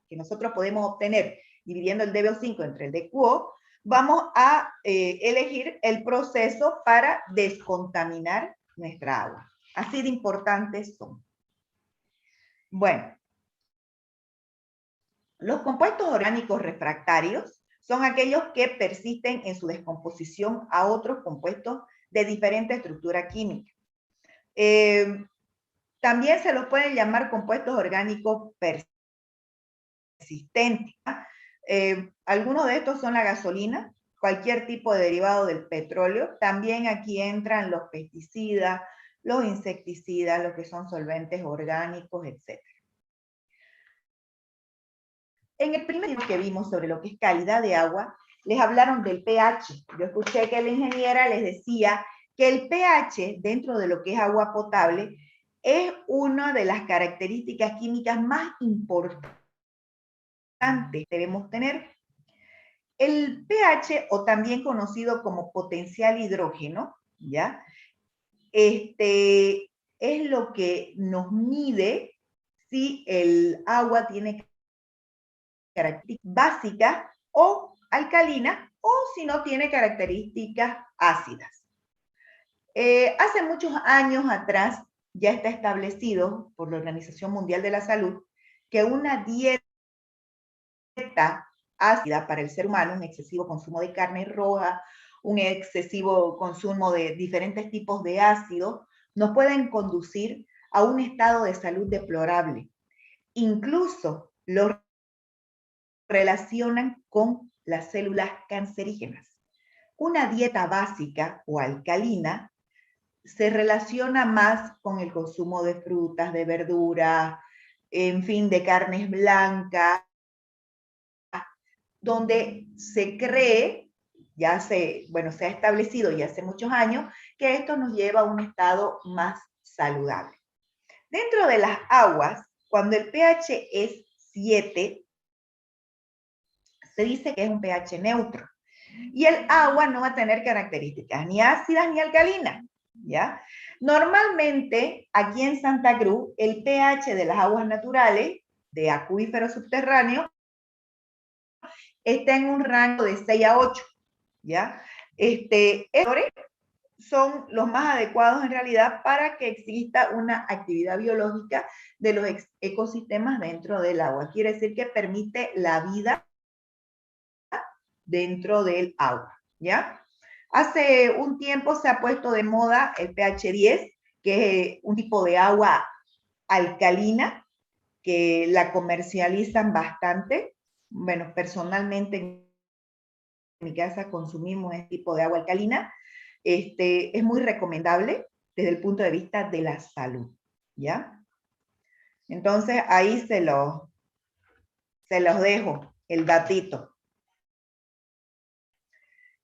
que nosotros podemos obtener dividiendo el DBO5 entre el DQO, vamos a elegir el proceso para descontaminar nuestra agua. Así de importantes son. Bueno, los compuestos orgánicos refractarios son aquellos que persisten en su descomposición a otros compuestos de diferente estructura química. También se los pueden llamar compuestos orgánicos persistentes. Algunos de estos son la gasolina, cualquier tipo de derivado del petróleo. También aquí entran los pesticidas, los insecticidas, lo que son solventes orgánicos, etc. En el primer video que vimos sobre lo que es calidad de agua, les hablaron del pH. Yo escuché que la ingeniera les decía que el pH dentro de lo que es agua potable es una de las características químicas más importantes que debemos tener. El pH, o también conocido como potencial hidrógeno, ¿ya? Es lo que nos mide si el agua tiene características básicas o alcalinas, o si no tiene características ácidas. Hace muchos años atrás ya está establecido por la Organización Mundial de la Salud que una dieta ácida para el ser humano, un excesivo consumo de carne roja, un excesivo consumo de diferentes tipos de ácidos, nos pueden conducir a un estado de salud deplorable. Incluso lo relacionan con las células cancerígenas. Una dieta básica o alcalina se relaciona más con el consumo de frutas, de verduras, en fin, de carnes blancas, donde se cree, se ha establecido ya hace muchos años, que esto nos lleva a un estado más saludable. Dentro de las aguas, cuando el pH es 7, se dice que es un pH neutro. Y el agua no va a tener características ni ácidas ni alcalinas, ¿ya? Normalmente, aquí en Santa Cruz, el pH de las aguas naturales, de acuíferos subterráneos, está en un rango de 6 a 8, ¿ya? Estos son los más adecuados en realidad para que exista una actividad biológica de los ecosistemas dentro del agua. Quiere decir que permite la vida dentro del agua, ¿ya? Hace un tiempo se ha puesto de moda el pH 10, que es un tipo de agua alcalina, que la comercializan bastante. Bueno, personalmente en mi casa consumimos este tipo de agua alcalina. Es muy recomendable desde el punto de vista de la salud, ¿ya? Entonces, ahí se los dejo, el datito.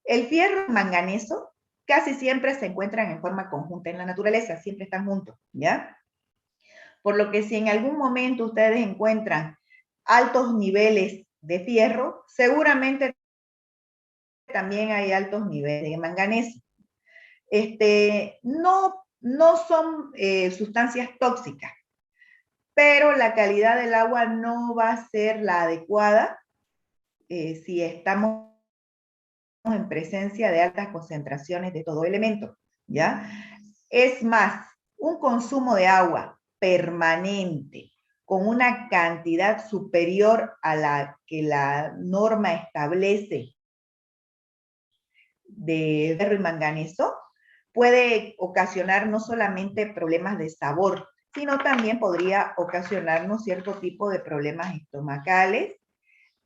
El fierro y manganeso casi siempre se encuentran en forma conjunta en la naturaleza, siempre están juntos, ¿ya? Por lo que si en algún momento ustedes encuentran altos niveles de fierro, seguramente también hay altos niveles de manganeso. No son sustancias tóxicas, pero la calidad del agua no va a ser la adecuada si estamos en presencia de altas concentraciones de todo elemento, ¿ya? Es más, un consumo de agua permanente con una cantidad superior a la que la norma establece de fierro y manganeso puede ocasionar no solamente problemas de sabor, sino también podría ocasionarnos cierto tipo de problemas estomacales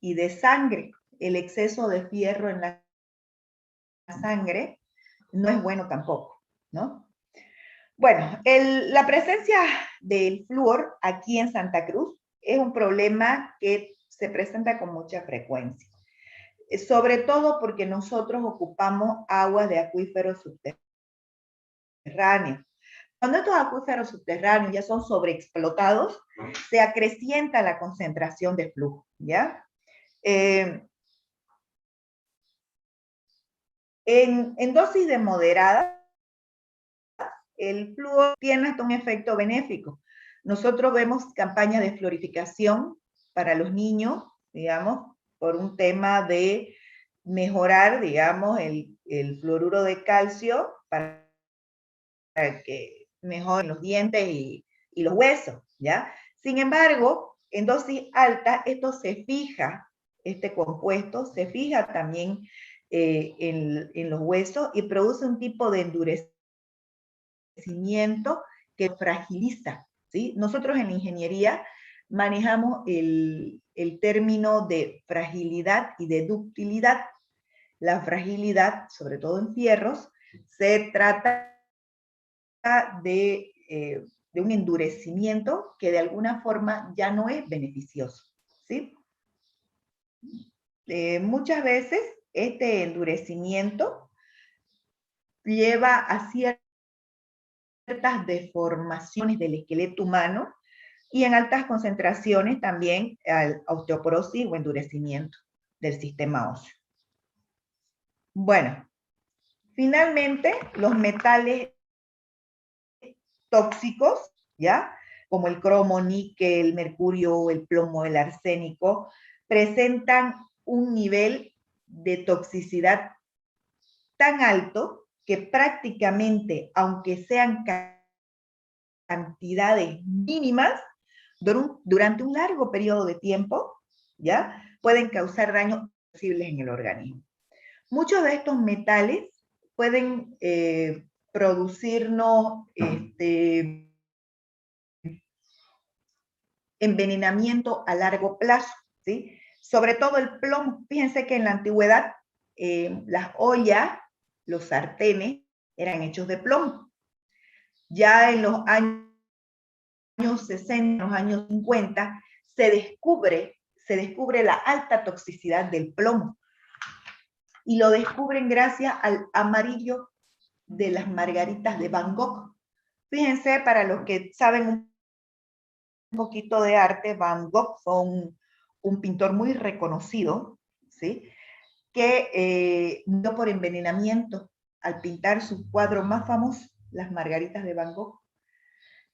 y de sangre. El exceso de fierro en la sangre no es bueno tampoco, ¿no? Bueno, la presencia del flúor aquí en Santa Cruz es un problema que se presenta con mucha frecuencia, sobre todo porque nosotros ocupamos aguas de acuíferos subterráneos. Cuando estos acuíferos subterráneos ya son sobreexplotados, se acrecienta la concentración de flujo, ¿ya? En dosis de moderada, el flúor tiene hasta un efecto benéfico. Nosotros vemos campañas de fluorificación para los niños, digamos, por un tema de mejorar, digamos, el fluoruro de calcio para que mejoren los dientes y los huesos, ¿ya? Sin embargo, en dosis alta, este compuesto se fija también en los huesos y produce un tipo de endurecimiento que fragiliza, ¿sí? Nosotros en la ingeniería manejamos el término de fragilidad y de ductilidad. La fragilidad, sobre todo en fierros, se trata de un endurecimiento que de alguna forma ya no es beneficioso, ¿sí? Muchas veces este endurecimiento lleva a ciertas deformaciones del esqueleto humano y en altas concentraciones también a osteoporosis o endurecimiento del sistema óseo. Bueno, finalmente los metales tóxicos, ¿ya? Como el cromo, níquel, mercurio, el plomo, el arsénico, presentan un nivel de toxicidad tan alto que prácticamente, aunque sean cantidades mínimas, durante un largo periodo de tiempo, ¿ya? Pueden causar daños irreversibles en el organismo. Muchos de estos metales pueden producirnos envenenamiento a largo plazo, ¿sí? Sobre todo el plomo. Fíjense que en la antigüedad las ollas, los sartenes, eran hechos de plomo. Ya en los años 60, los años 50, se descubre la alta toxicidad del plomo. Y lo descubren gracias al amarillo de las margaritas de Van Gogh. Fíjense, para los que saben un poquito de arte, Van Gogh fue un pintor muy reconocido, ¿sí? Que murió por envenenamiento al pintar su cuadro más famoso, Las Margaritas de Van Gogh.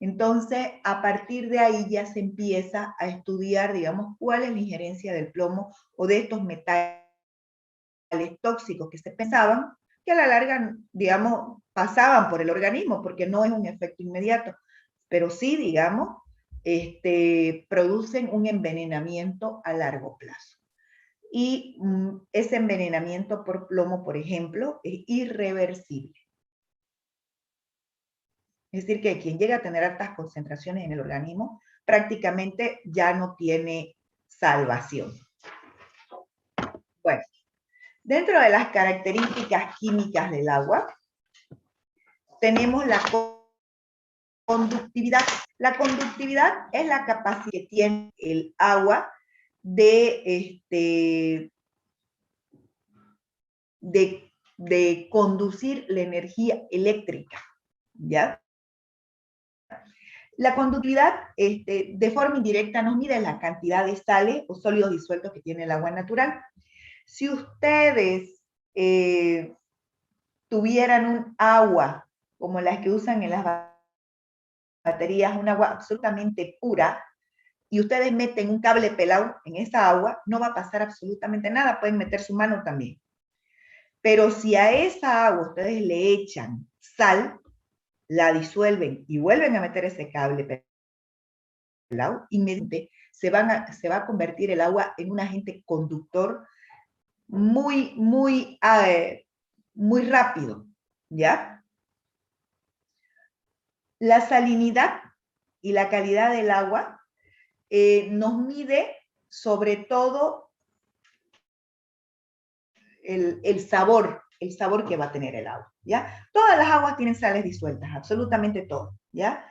Entonces, a partir de ahí ya se empieza a estudiar, digamos, cuál es la injerencia del plomo o de estos metales tóxicos que se pensaban que a la larga, digamos, pasaban por el organismo, porque no es un efecto inmediato, pero sí, digamos, producen un envenenamiento a largo plazo. Y ese envenenamiento por plomo, por ejemplo, es irreversible. Es decir, que quien llega a tener altas concentraciones en el organismo prácticamente ya no tiene salvación. Bueno, dentro de las características químicas del agua, tenemos la conductividad. La conductividad es la capacidad que tiene el agua de conducir la energía eléctrica, ¿ya? La conductividad, de forma indirecta, nos mide la cantidad de sales o sólidos disueltos que tiene el agua natural. Si ustedes tuvieran un agua como las que usan en las baterías, un agua absolutamente pura, y ustedes meten un cable pelado en esa agua, no va a pasar absolutamente nada, pueden meter su mano también. Pero si a esa agua ustedes le echan sal, la disuelven y vuelven a meter ese cable pelado, inmediatamente se va a convertir el agua en un agente conductor muy rápido, ¿ya? La salinidad y la calidad del agua nos mide sobre todo el sabor que va a tener el agua, ¿ya? Todas las aguas tienen sales disueltas, absolutamente todo, ¿ya?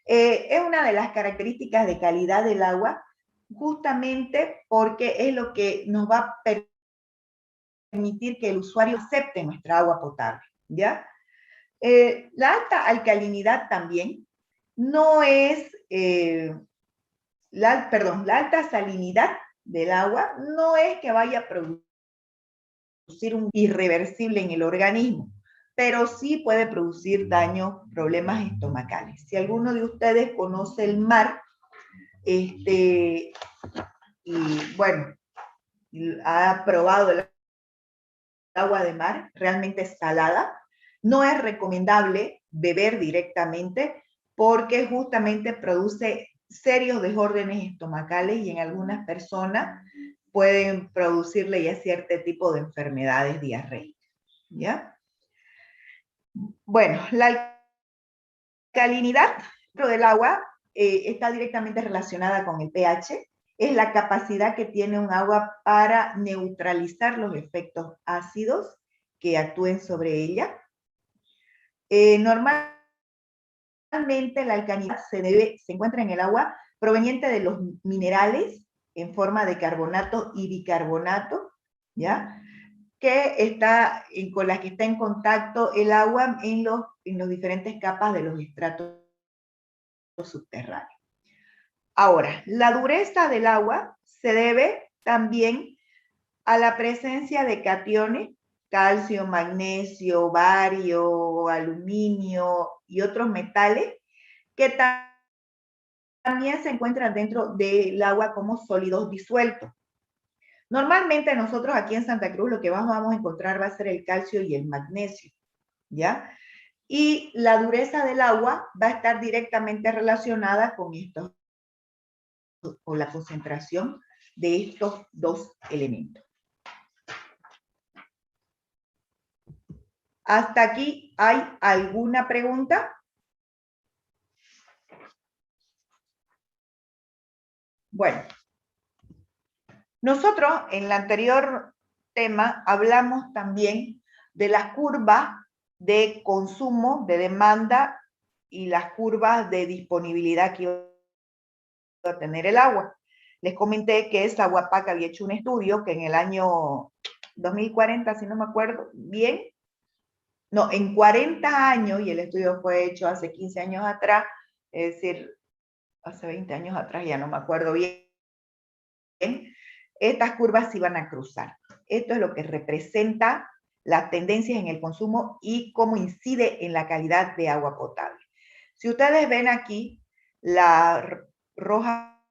Es una de las características de calidad del agua, justamente porque es lo que nos va a permitir que el usuario acepte nuestra agua potable, ¿ya? La alta alcalinidad también no es, la alta salinidad del agua no es que vaya a producir un irreversible en el organismo, pero sí puede producir daños, problemas estomacales. Si alguno de ustedes conoce el mar, y bueno, ha probado el agua de mar, realmente es salada, no es recomendable beber directamente porque justamente produce serios desórdenes estomacales y en algunas personas pueden producirle ya cierto tipo de enfermedades diarreicas, ¿ya? Bueno, la alcalinidad del agua está directamente relacionada con el pH, es la capacidad que tiene un agua para neutralizar los efectos ácidos que actúen sobre ella. Normalmente la alcalinidad se encuentra en el agua proveniente de los minerales en forma de carbonato y bicarbonato, ¿ya? Con las que está en contacto el agua en los diferentes capas de los estratos subterráneos. Ahora, la dureza del agua se debe también a la presencia de cationes, calcio, magnesio, bario, aluminio y otros metales que también se encuentran dentro del agua como sólidos disueltos. Normalmente nosotros aquí en Santa Cruz lo que vamos a encontrar va a ser el calcio y el magnesio, ¿ya? Y la dureza del agua va a estar directamente relacionada con la concentración de estos dos elementos. ¿Hasta aquí hay alguna pregunta? Bueno, nosotros en el anterior tema hablamos también de las curvas de consumo, de demanda y las curvas de disponibilidad que iba a tener el agua. Les comenté que esa Aguapac había hecho un estudio que en el año 2040, si no me acuerdo bien, no, en 40 años, y el estudio fue hecho hace 15 años atrás, es decir, hace 20 años atrás, ya no me acuerdo bien, estas curvas se iban a cruzar. Esto es lo que representa las tendencias en el consumo y cómo incide en la calidad de agua potable. Si ustedes ven aquí, la roja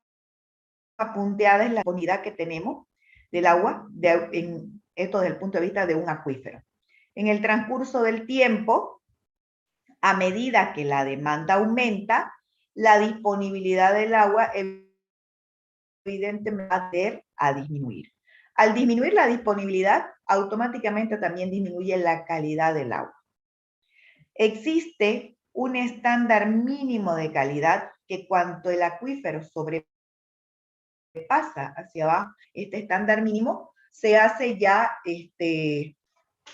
punteada es la disponibilidad que tenemos del agua, esto desde el punto de vista de un acuífero. En el transcurso del tiempo, a medida que la demanda aumenta, la disponibilidad del agua evidentemente va a tender a disminuir. Al disminuir la disponibilidad, automáticamente también disminuye la calidad del agua. Existe un estándar mínimo de calidad que cuando el acuífero sobrepasa hacia abajo, este estándar mínimo se hace ya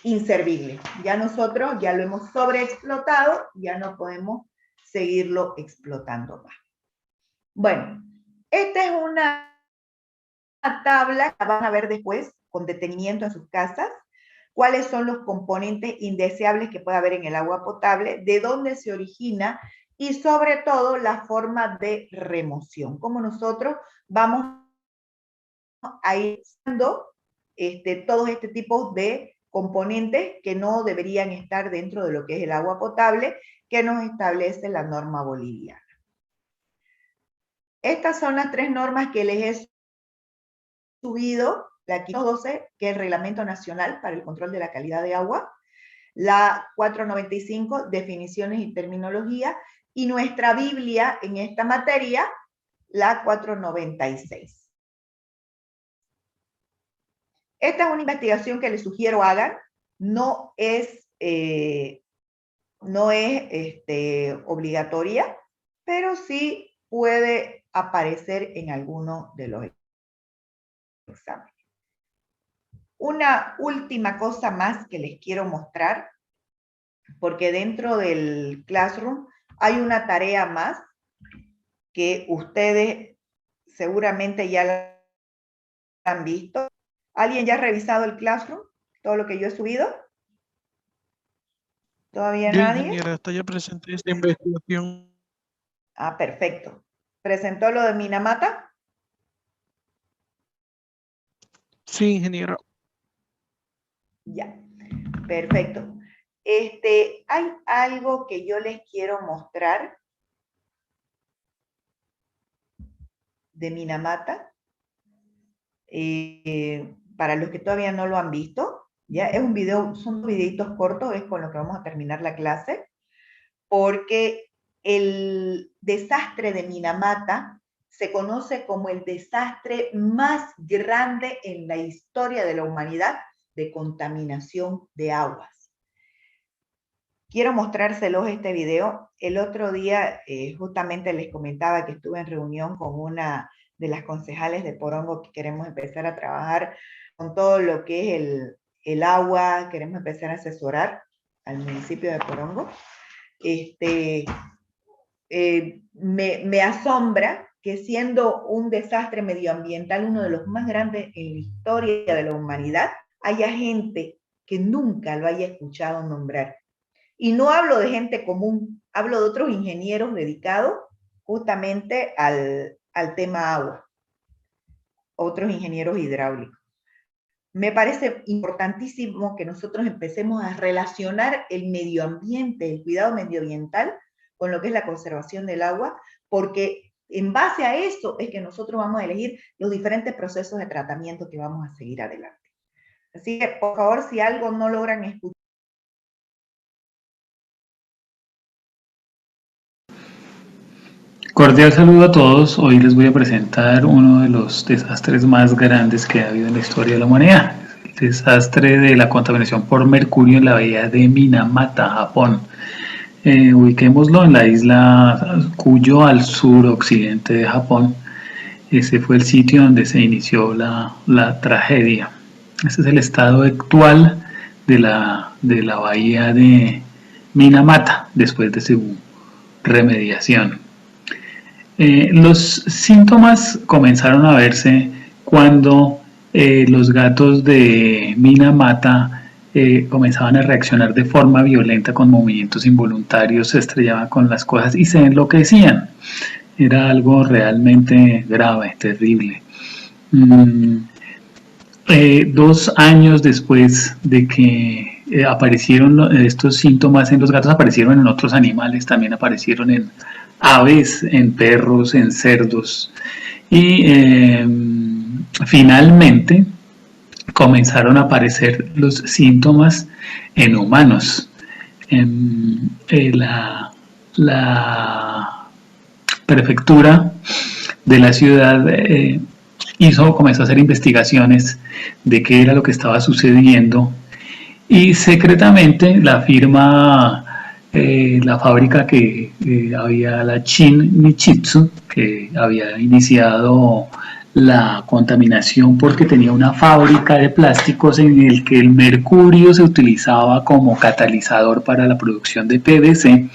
inservible. Ya nosotros ya lo hemos sobreexplotado, ya no podemos seguirlo explotando más. Bueno, esta es una tabla que van a ver después con detenimiento en sus casas, cuáles son los componentes indeseables que puede haber en el agua potable, de dónde se origina y sobre todo la forma de remoción, cómo nosotros vamos a ir usando todos este tipo de componentes que no deberían estar dentro de lo que es el agua potable que nos establece la norma boliviana. Estas son las 3 normas que les he subido, la 512, que es el Reglamento Nacional para el Control de la Calidad de Agua, la 495, definiciones y terminología, y nuestra Biblia en esta materia, la 496. Esta es una investigación que les sugiero hagan, no es obligatoria, pero sí puede aparecer en alguno de los exámenes. Una última cosa más que les quiero mostrar, porque dentro del Classroom hay una tarea más que ustedes seguramente ya la han visto. ¿Alguien ya ha revisado el Classroom? ¿Todo lo que yo he subido? ¿Todavía Yo, nadie? ingeniera, hasta ya presenté esta investigación. Ah, perfecto. ¿Presentó lo de Minamata? Sí, ingeniera. Ya, perfecto. Hay algo que yo les quiero mostrar de Minamata. Para los que todavía no lo han visto, ya es un video, son videitos cortos, es con lo que vamos a terminar la clase, porque el desastre de Minamata se conoce como el desastre más grande en la historia de la humanidad de contaminación de aguas. quiero mostrárselos este video. El otro día justamente les comentaba que estuve en reunión con una de las concejales de Porongo que queremos empezar a trabajar con todo lo que es el agua, queremos empezar a asesorar al municipio de Porongo. Me asombra que siendo un desastre medioambiental, uno de los más grandes en la historia de la humanidad, haya gente que nunca lo haya escuchado nombrar. Y no hablo de gente común, hablo de otros ingenieros dedicados justamente al tema agua, otros ingenieros hidráulicos. Me parece importantísimo que nosotros empecemos a relacionar el medio ambiente, el cuidado medioambiental, con lo que es la conservación del agua, porque en base a eso es que nosotros vamos a elegir los diferentes procesos de tratamiento que vamos a seguir adelante. Así que, por favor, si algo no logran escuchar. Cordial saludo a todos. Hoy les voy a presentar uno de los desastres más grandes que ha habido en la historia de la humanidad. El desastre de la contaminación por mercurio en la bahía de Minamata, Japón. Ubiquémoslo en la isla Cuyo, al suroccidente de Japón. Ese fue el sitio donde se inició la tragedia. Este es el estado actual de la bahía de Minamata después de su remediación. Los síntomas comenzaron a verse cuando los gatos de Minamata comenzaban a reaccionar de forma violenta con movimientos involuntarios, se estrellaban con las cosas y se enloquecían. Era algo realmente grave, terrible. 2 años después de que aparecieron estos síntomas en los gatos, aparecieron en otros animales, también aparecieron en aves, en perros, en cerdos, y finalmente comenzaron a aparecer los síntomas en humanos. La prefectura de la ciudad comenzó a hacer investigaciones de qué era lo que estaba sucediendo, y secretamente la firma, la fábrica que había, la Shin Nichitsu, que había iniciado la contaminación porque tenía una fábrica de plásticos en el que el mercurio se utilizaba como catalizador para la producción de PVC,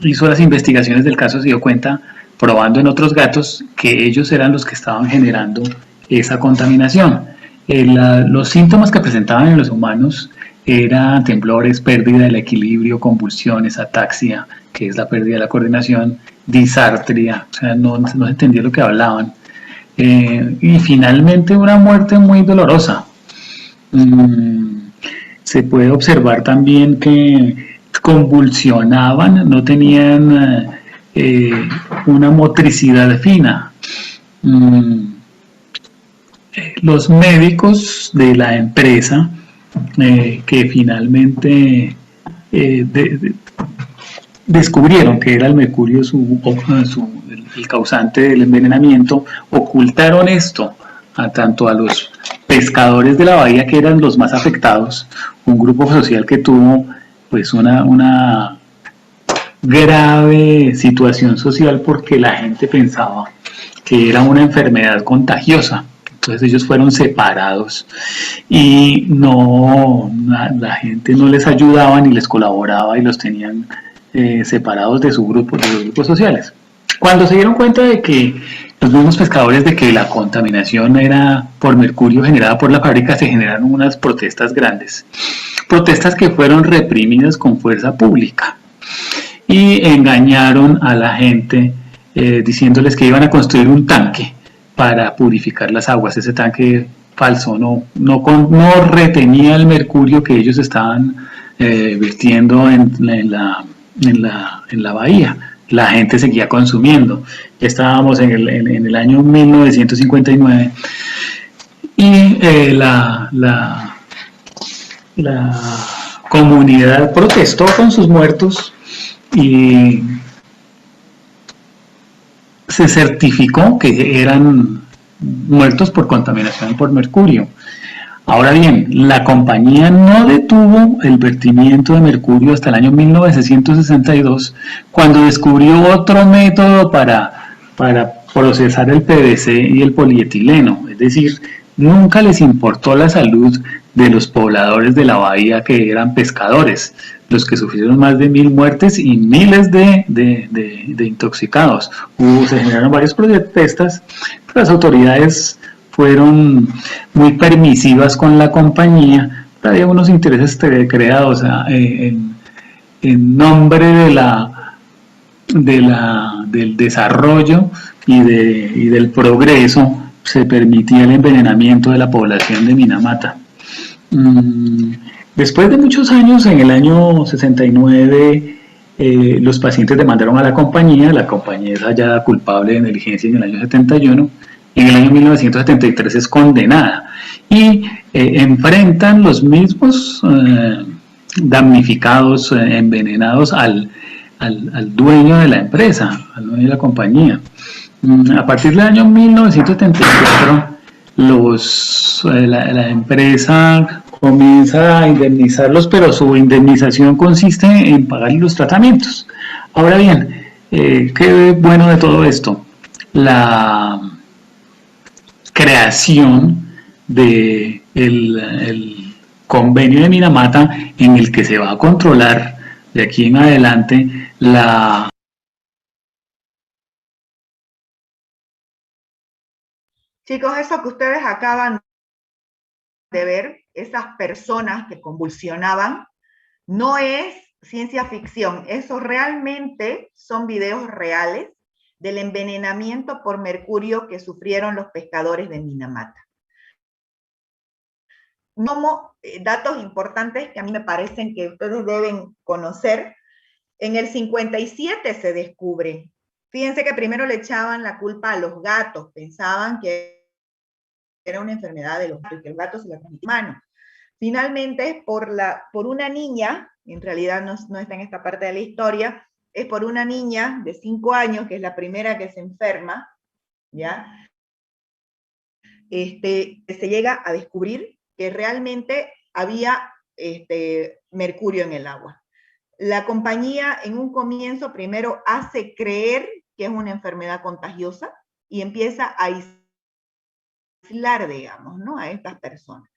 hizo las investigaciones del caso, se dio cuenta, probando en otros gatos, que ellos eran los que estaban generando esa contaminación. Los síntomas que presentaban en los humanos eran temblores, pérdida del equilibrio, convulsiones, ataxia, que es la pérdida de la coordinación, disartria, o sea, no se entendía lo que hablaban, y finalmente una muerte muy dolorosa. Se puede observar también que convulsionaban, no tenían una motricidad fina. Los médicos de la empresa que finalmente descubrieron que era el mercurio el causante del envenenamiento, ocultaron esto tanto a los pescadores de la bahía, que eran los más afectados, un grupo social que tuvo pues una grave situación social porque la gente pensaba que era una enfermedad contagiosa. Entonces ellos fueron separados y la gente no les ayudaba ni les colaboraba y los tenían separados de sus grupos sociales. Cuando se dieron cuenta de que los mismos pescadores, de que la contaminación era por mercurio generada por la fábrica, se generaron unas protestas grandes, protestas que fueron reprimidas con fuerza pública, y engañaron a la gente diciéndoles que iban a construir un tanque para purificar las aguas. Ese tanque falso no retenía el mercurio que ellos estaban vertiendo en la bahía. La gente seguía consumiendo. Ya estábamos en el año 1959 y la comunidad protestó con sus muertos y se certificó que eran muertos por contaminación por mercurio. Ahora bien, la compañía no detuvo el vertimiento de mercurio hasta el año 1962, cuando descubrió otro método para procesar el PVC y el polietileno. Es decir, nunca les importó la salud de los pobladores de la bahía, que eran pescadores, los que sufrieron más de 1000 muertes y miles de intoxicados. Se generaron varias protestas, pero las autoridades fueron muy permisivas con la compañía, pero había unos intereses creados en nombre del desarrollo y del progreso. Se permitía el envenenamiento de la población de Minamata. Después de muchos años, en el año 69, los pacientes demandaron a la compañía es hallada culpable de negligencia en el año 71, y en el año 1973 es condenada, y enfrentan los mismos damnificados, envenenados al dueño de la empresa, al dueño de la compañía. A partir del año 1974, la empresa comienza a indemnizarlos, pero su indemnización consiste en pagar los tratamientos. Ahora bien, ¿qué bueno de todo esto? La creación del el convenio de Minamata, en el que se va a controlar de aquí en adelante la... Chicos, eso que ustedes acaban de ver, esas personas que convulsionaban, no es ciencia ficción, eso realmente son videos reales del envenenamiento por mercurio que sufrieron los pescadores de Minamata. Como datos importantes que a mí me parecen que ustedes deben conocer, en el 57 se descubre. Fíjense que primero le echaban la culpa a los gatos, pensaban que era una enfermedad de los gatos, que el gato se la transmitía a mano. Finalmente, por una niña, en realidad no está en esta parte de la historia, es por una niña de 5 años, que es la primera que se enferma, ¿ya? Se llega a descubrir que realmente había mercurio en el agua. La compañía en un comienzo primero hace creer que es una enfermedad contagiosa y empieza a aislar, digamos, ¿no?, a estas personas.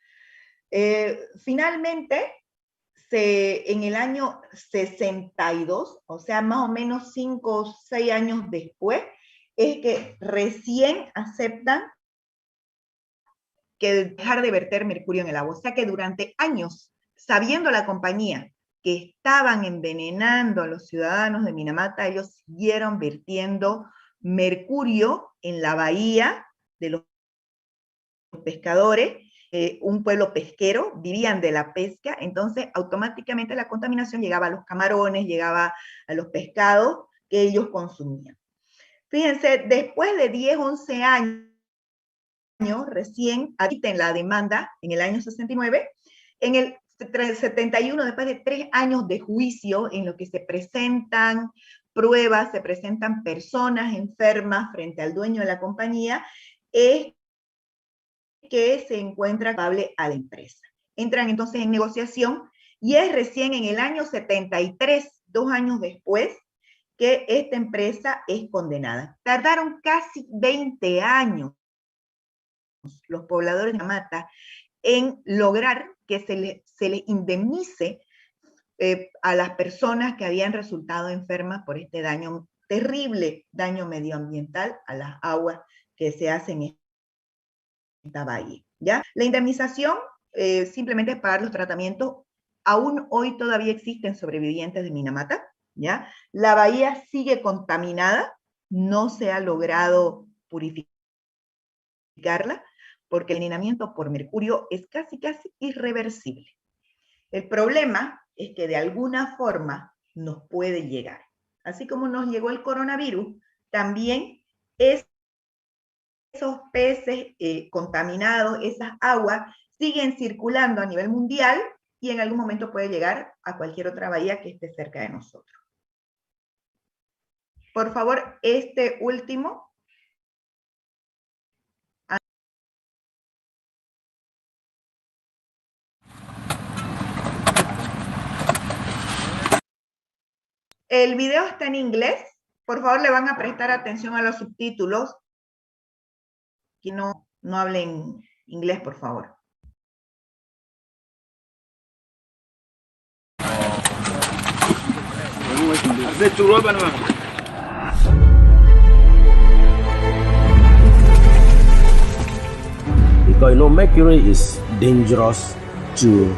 Finalmente, en el año 62, o sea, más o menos 5 o 6 años después, es que recién aceptan que dejar de verter mercurio en el agua. O sea que durante años, sabiendo la compañía que estaban envenenando a los ciudadanos de Minamata, ellos siguieron vertiendo mercurio en la bahía de los pescadores, un pueblo pesquero, vivían de la pesca, entonces automáticamente la contaminación llegaba a los camarones, llegaba a los pescados que ellos consumían. Fíjense, después de 10, 11 años, recién admiten la demanda en el año 69, en el 71, después de 3 años de juicio en lo que se presentan pruebas, se presentan personas enfermas frente al dueño de la compañía, es que se encuentra culpable a la empresa. Entran entonces en negociación y es recién en el año 73, 2 años después, que esta empresa es condenada. Tardaron casi 20 años los pobladores de Minamata en lograr que se les indemnice a las personas que habían resultado enfermas por este daño, terrible daño medioambiental a las aguas que se hacen en esta bahía, ¿ya? La indemnización simplemente es pagar los tratamientos. Aún hoy todavía existen sobrevivientes de Minamata, ¿ya? La bahía sigue contaminada, no se ha logrado purificarla, porque el envenenamiento por mercurio es casi irreversible. El problema es que de alguna forma nos puede llegar. Así como nos llegó el coronavirus, también esos peces contaminados, esas aguas, siguen circulando a nivel mundial y en algún momento puede llegar a cualquier otra bahía que esté cerca de nosotros. Por favor, este último. El video está en inglés. Por favor, le van a prestar atención a los subtítulos. Que no hablen inglés, por favor. Because mercury is dangerous to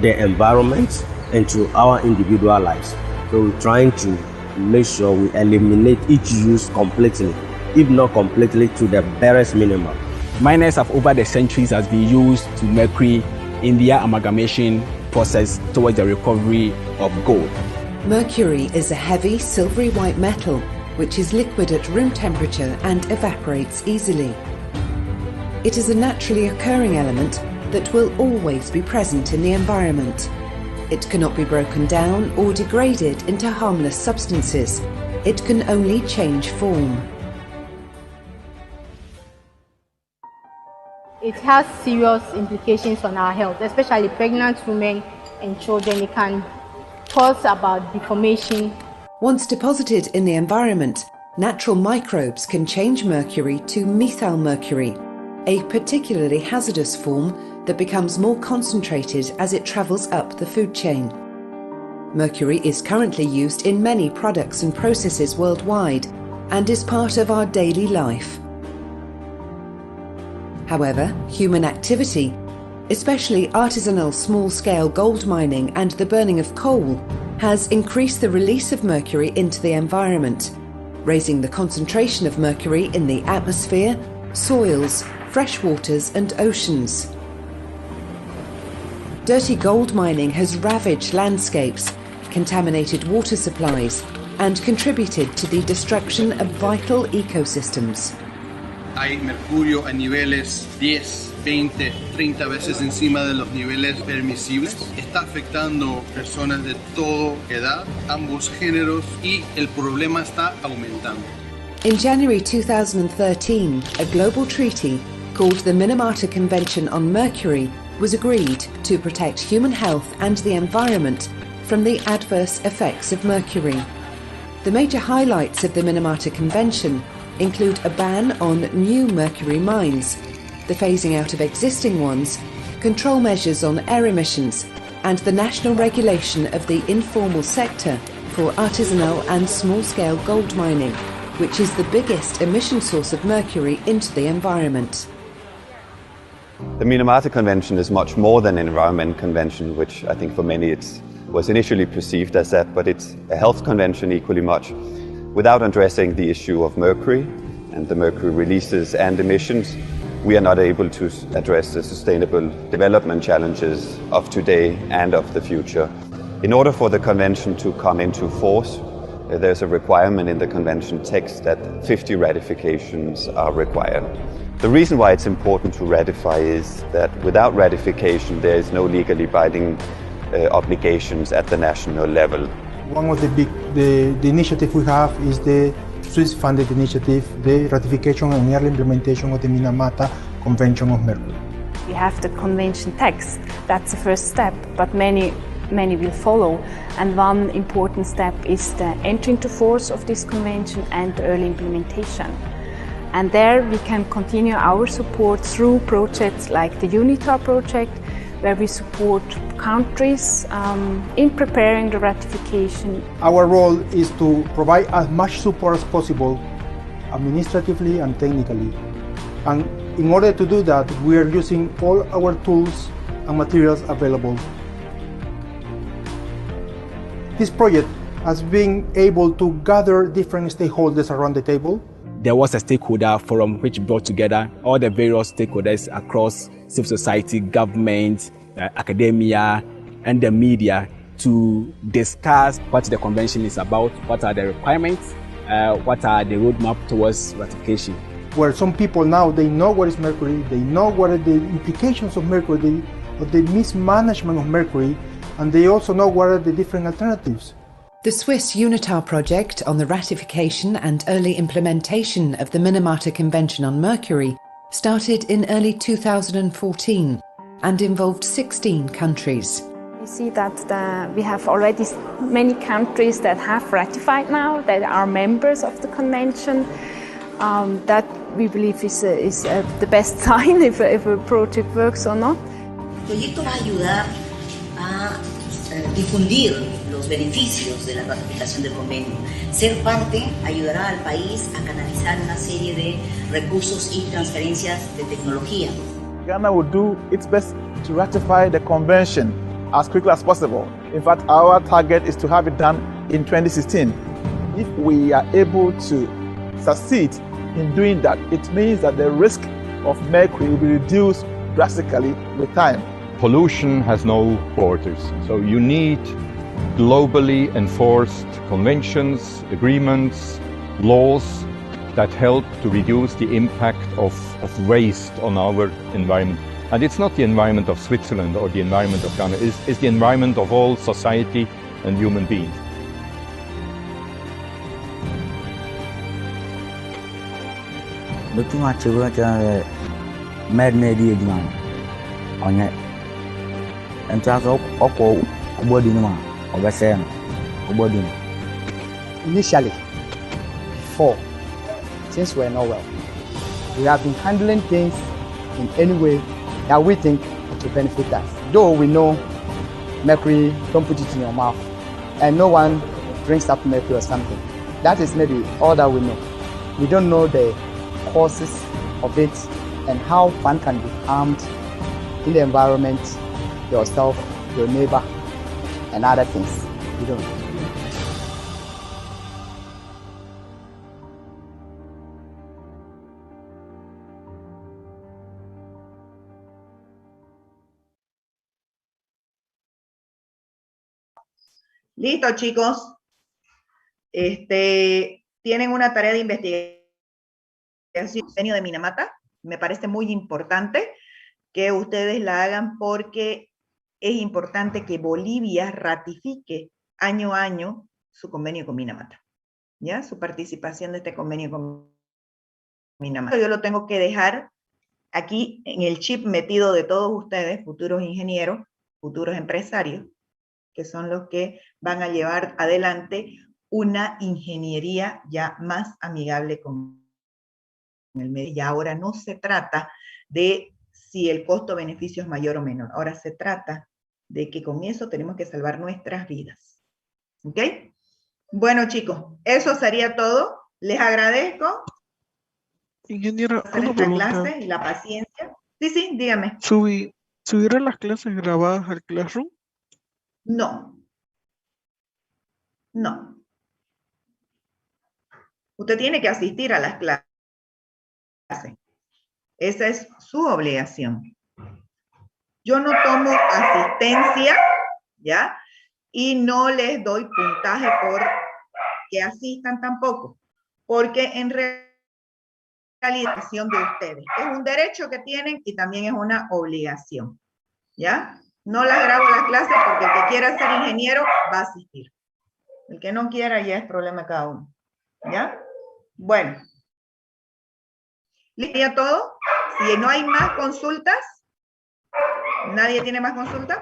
the environment and to our individual lives. So we're trying to make sure we eliminate its use completely, if not completely, to the barest minimum. Miners have over the centuries has been used to mercury in their amalgamation process towards the recovery of gold. Mercury is a heavy silvery white metal which is liquid at room temperature and evaporates easily. It is a naturally occurring element that will always be present in the environment. It cannot be broken down or degraded into harmless substances. It can only change form. It has serious implications on our health, especially pregnant women and children. It can cause about deformation. Once deposited in the environment, natural microbes can change mercury to methylmercury, a particularly hazardous form that becomes more concentrated as it travels up the food chain. Mercury is currently used in many products and processes worldwide and is part of our daily life. However, human activity, especially artisanal small-scale gold mining and the burning of coal, has increased the release of mercury into the environment, raising the concentration of mercury in the atmosphere, soils, fresh waters and oceans. Dirty gold mining has ravaged landscapes, contaminated water supplies, and contributed to the destruction of vital ecosystems. Hay mercurio a niveles 10, 20, 30 veces encima de los niveles permisibles. Está afectando personas de toda edad, ambos géneros, y el problema está aumentando. In January 2013, a global treaty called the Minamata Convention on Mercury was agreed to protect human health and the environment from the adverse effects of mercury. The major highlights of the Minamata Convention include a ban on new mercury mines, the phasing out of existing ones, control measures on air emissions, and the national regulation of the informal sector for artisanal and small-scale gold mining, which is the biggest emission source of mercury into the environment. The Minamata Convention is much more than an environment convention, which I think for many it was initially perceived as that, but it's a health convention equally much. Without addressing the issue of mercury and the mercury releases and emissions, we are not able to address the sustainable development challenges of today and of the future. In order for the convention to come into force, there's a requirement in the convention text that 50 ratifications are required. The reason why it's important to ratify is that without ratification there is no legally binding obligations at the national level. One of the initiative we have is the Swiss-funded initiative, the ratification and early implementation of the Minamata Convention of Mercury. We have the convention text. That's the first step, but many will follow. And one important step is the entry into force of this convention and the early implementation. And there we can continue our support through projects like the UNITAR project, where we support countries in preparing the ratification. Our role is to provide as much support as possible, administratively and technically. And in order to do that, we are using all our tools and materials available. This project has been able to gather different stakeholders around the table. There was a stakeholder forum which brought together all the various stakeholders across civil society, government, academia, and the media to discuss what the convention is about, what are the requirements, what are the roadmap towards ratification. Where some people now, they know what is mercury, they know what are the implications of mercury, of the mismanagement of mercury, and they also know what are the different alternatives. The Swiss UNITAR project on the ratification and early implementation of the Minamata Convention on Mercury started in early 2014 and involved 16 countries. We see that we have already many countries that have ratified now, that are members of the convention. That we believe is the best sign if a project works or not. El proyecto va a ayudar a difundir los beneficios de la ratificación del convenio. Ser parte ayudará al país a canalizar una serie de recursos y transferencias de tecnología. Ghana will do its best to ratify the convention as quickly as possible. In fact, our target is to have it done in 2016. If we are able to succeed in doing that, it means that the risk of mercury will be reduced drastically with time. Pollution has no borders, so you need globally enforced conventions, agreements, laws that help to reduce the impact of waste on our environment. And it's not the environment of Switzerland or the environment of Ghana, it's the environment of all society and human beings. Betul macam macam media juga, hanya entah apa body ni mah, apa sen, body. Initially, before, since we're not well, we have been handling things in any way that we think to benefit us. Though we know mercury, don't put it in your mouth, and no one drinks up mercury or something. That is maybe all that we know. We don't know the causes of it and how one can be harmed in the environment, yourself, your neighbor, and other things. We don't know. Listo, chicos. Tienen una tarea de investigación de Minamata. Me parece muy importante que ustedes la hagan porque es importante que Bolivia ratifique año a año su convenio con Minamata. ¿Ya? Su participación de este convenio con Minamata. Yo lo tengo que dejar aquí en el chip metido de todos ustedes, futuros ingenieros, futuros empresarios, que son los que van a llevar adelante una ingeniería ya más amigable con el medio. Y ahora no se trata de si el costo-beneficio es mayor o menor. Ahora se trata de que con eso tenemos que salvar nuestras vidas. ¿Ok? Bueno, chicos, eso sería todo. Les agradezco. Ingeniera, hacer una esta pregunta. clase y la paciencia. Sí, dígame. ¿Subieron las clases grabadas al Classroom? No. No. Usted tiene que asistir a las clases. Esa es su obligación. Yo no tomo asistencia, ¿ya? Y no les doy puntaje por que asistan tampoco, porque en realidad de ustedes es un derecho que tienen y también es una obligación, ¿ya? No las grabo las clases porque el que quiera ser ingeniero va a asistir. El que no quiera ya es problema de cada uno, ¿ya? Bueno. ¿Listo ya todo? Si no hay más consultas, ¿nadie tiene más consultas?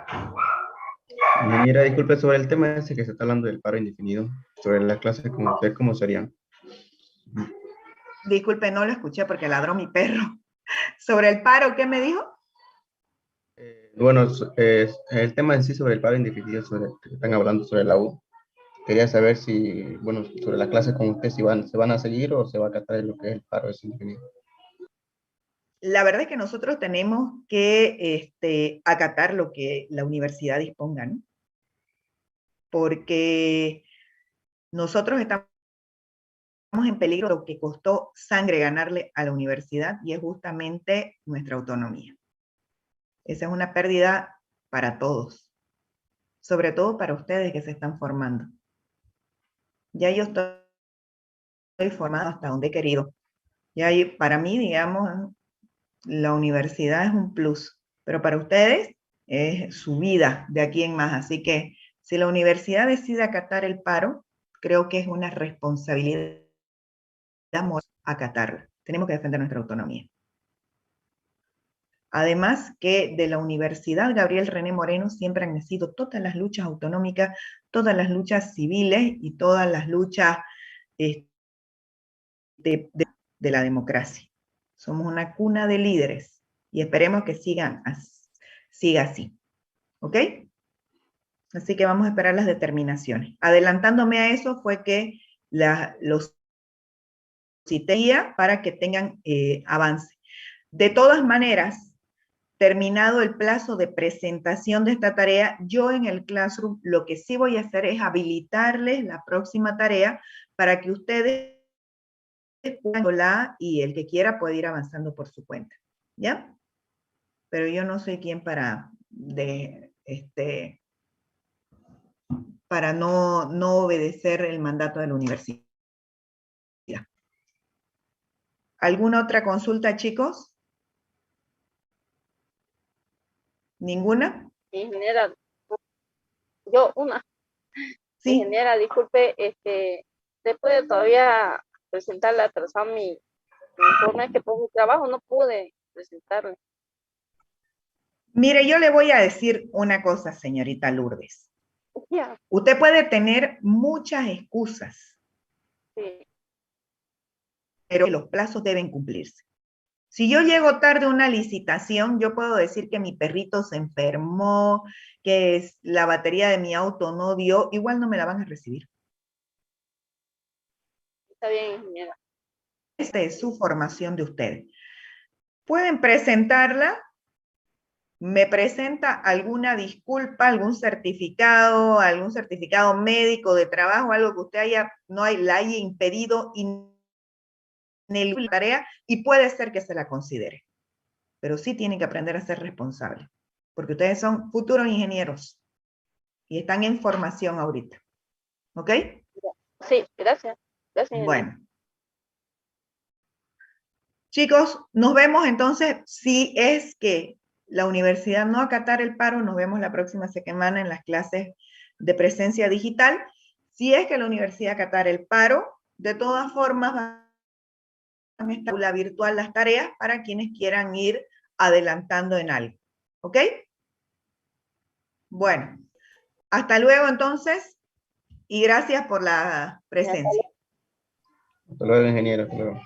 Ingeniera, disculpe, sobre el tema ese que se está hablando del paro indefinido, sobre las clases con usted, ¿cómo serían? Disculpe, no lo escuché porque ladró mi perro. ¿Sobre el paro qué me dijo? Bueno, el tema en sí sobre el paro indefinido, que están hablando sobre la U. Quería saber si, bueno, sobre la clase con usted, si se van a seguir o se va a acatar lo que es el paro indefinido. La verdad es que nosotros tenemos que acatar lo que la universidad disponga, ¿no? Porque nosotros estamos en peligro de lo que costó sangre ganarle a la universidad y es justamente nuestra autonomía. Esa es una pérdida para todos, sobre todo para ustedes que se están formando. Ya yo estoy formado hasta donde he querido. Ya para mí, digamos, la universidad es un plus, pero para ustedes es su vida de aquí en más. Así que si la universidad decide acatar el paro, creo que es una responsabilidad acatarla. Tenemos que defender nuestra autonomía. Además que de la Universidad Gabriel René Moreno siempre han nacido todas las luchas autonómicas, todas las luchas civiles y todas las luchas de la democracia. Somos una cuna de líderes y esperemos que siga así. ¿Ok? Así que vamos a esperar las determinaciones. Adelantándome a eso fue que los cité para que tengan avance. De todas maneras, terminado el plazo de presentación de esta tarea, yo en el Classroom lo que sí voy a hacer es habilitarles la próxima tarea para que ustedes puedan y el que quiera puede ir avanzando por su cuenta. ¿Ya? Pero yo no soy quien para no obedecer el mandato de la universidad. ¿Alguna otra consulta, chicos? ¿Ninguna? Ingeniera, yo una. Sí. Ingeniera, disculpe, ¿usted puede todavía presentarle, atrasar mi informe que por mi trabajo no pude presentarle? Mire, yo le voy a decir una cosa, señorita Lourdes. Yeah. Usted puede tener muchas excusas, sí, pero los plazos deben cumplirse. Si yo llego tarde a una licitación, yo puedo decir que mi perrito se enfermó, que la batería de mi auto no dio, igual no me la van a recibir. Está bien, ingeniera. Esta es su formación de ustedes. Pueden presentarla, me presenta alguna disculpa, algún certificado médico de trabajo, algo que usted la haya impedido en la tarea, y puede ser que se la considere. Pero sí tienen que aprender a ser responsables, porque ustedes son futuros ingenieros y están en formación ahorita. ¿Ok? Sí, gracias. Gracias. Bueno. Chicos, nos vemos entonces. Si es que la universidad no acatara el paro, nos vemos la próxima semana en las clases de presencia digital. Si es que la universidad acatara el paro, de todas formas van a estar en la virtual las tareas para quienes quieran ir adelantando en algo. ¿Ok? Bueno, hasta luego entonces y gracias por la presencia. Hasta luego, ingeniero. Hasta luego.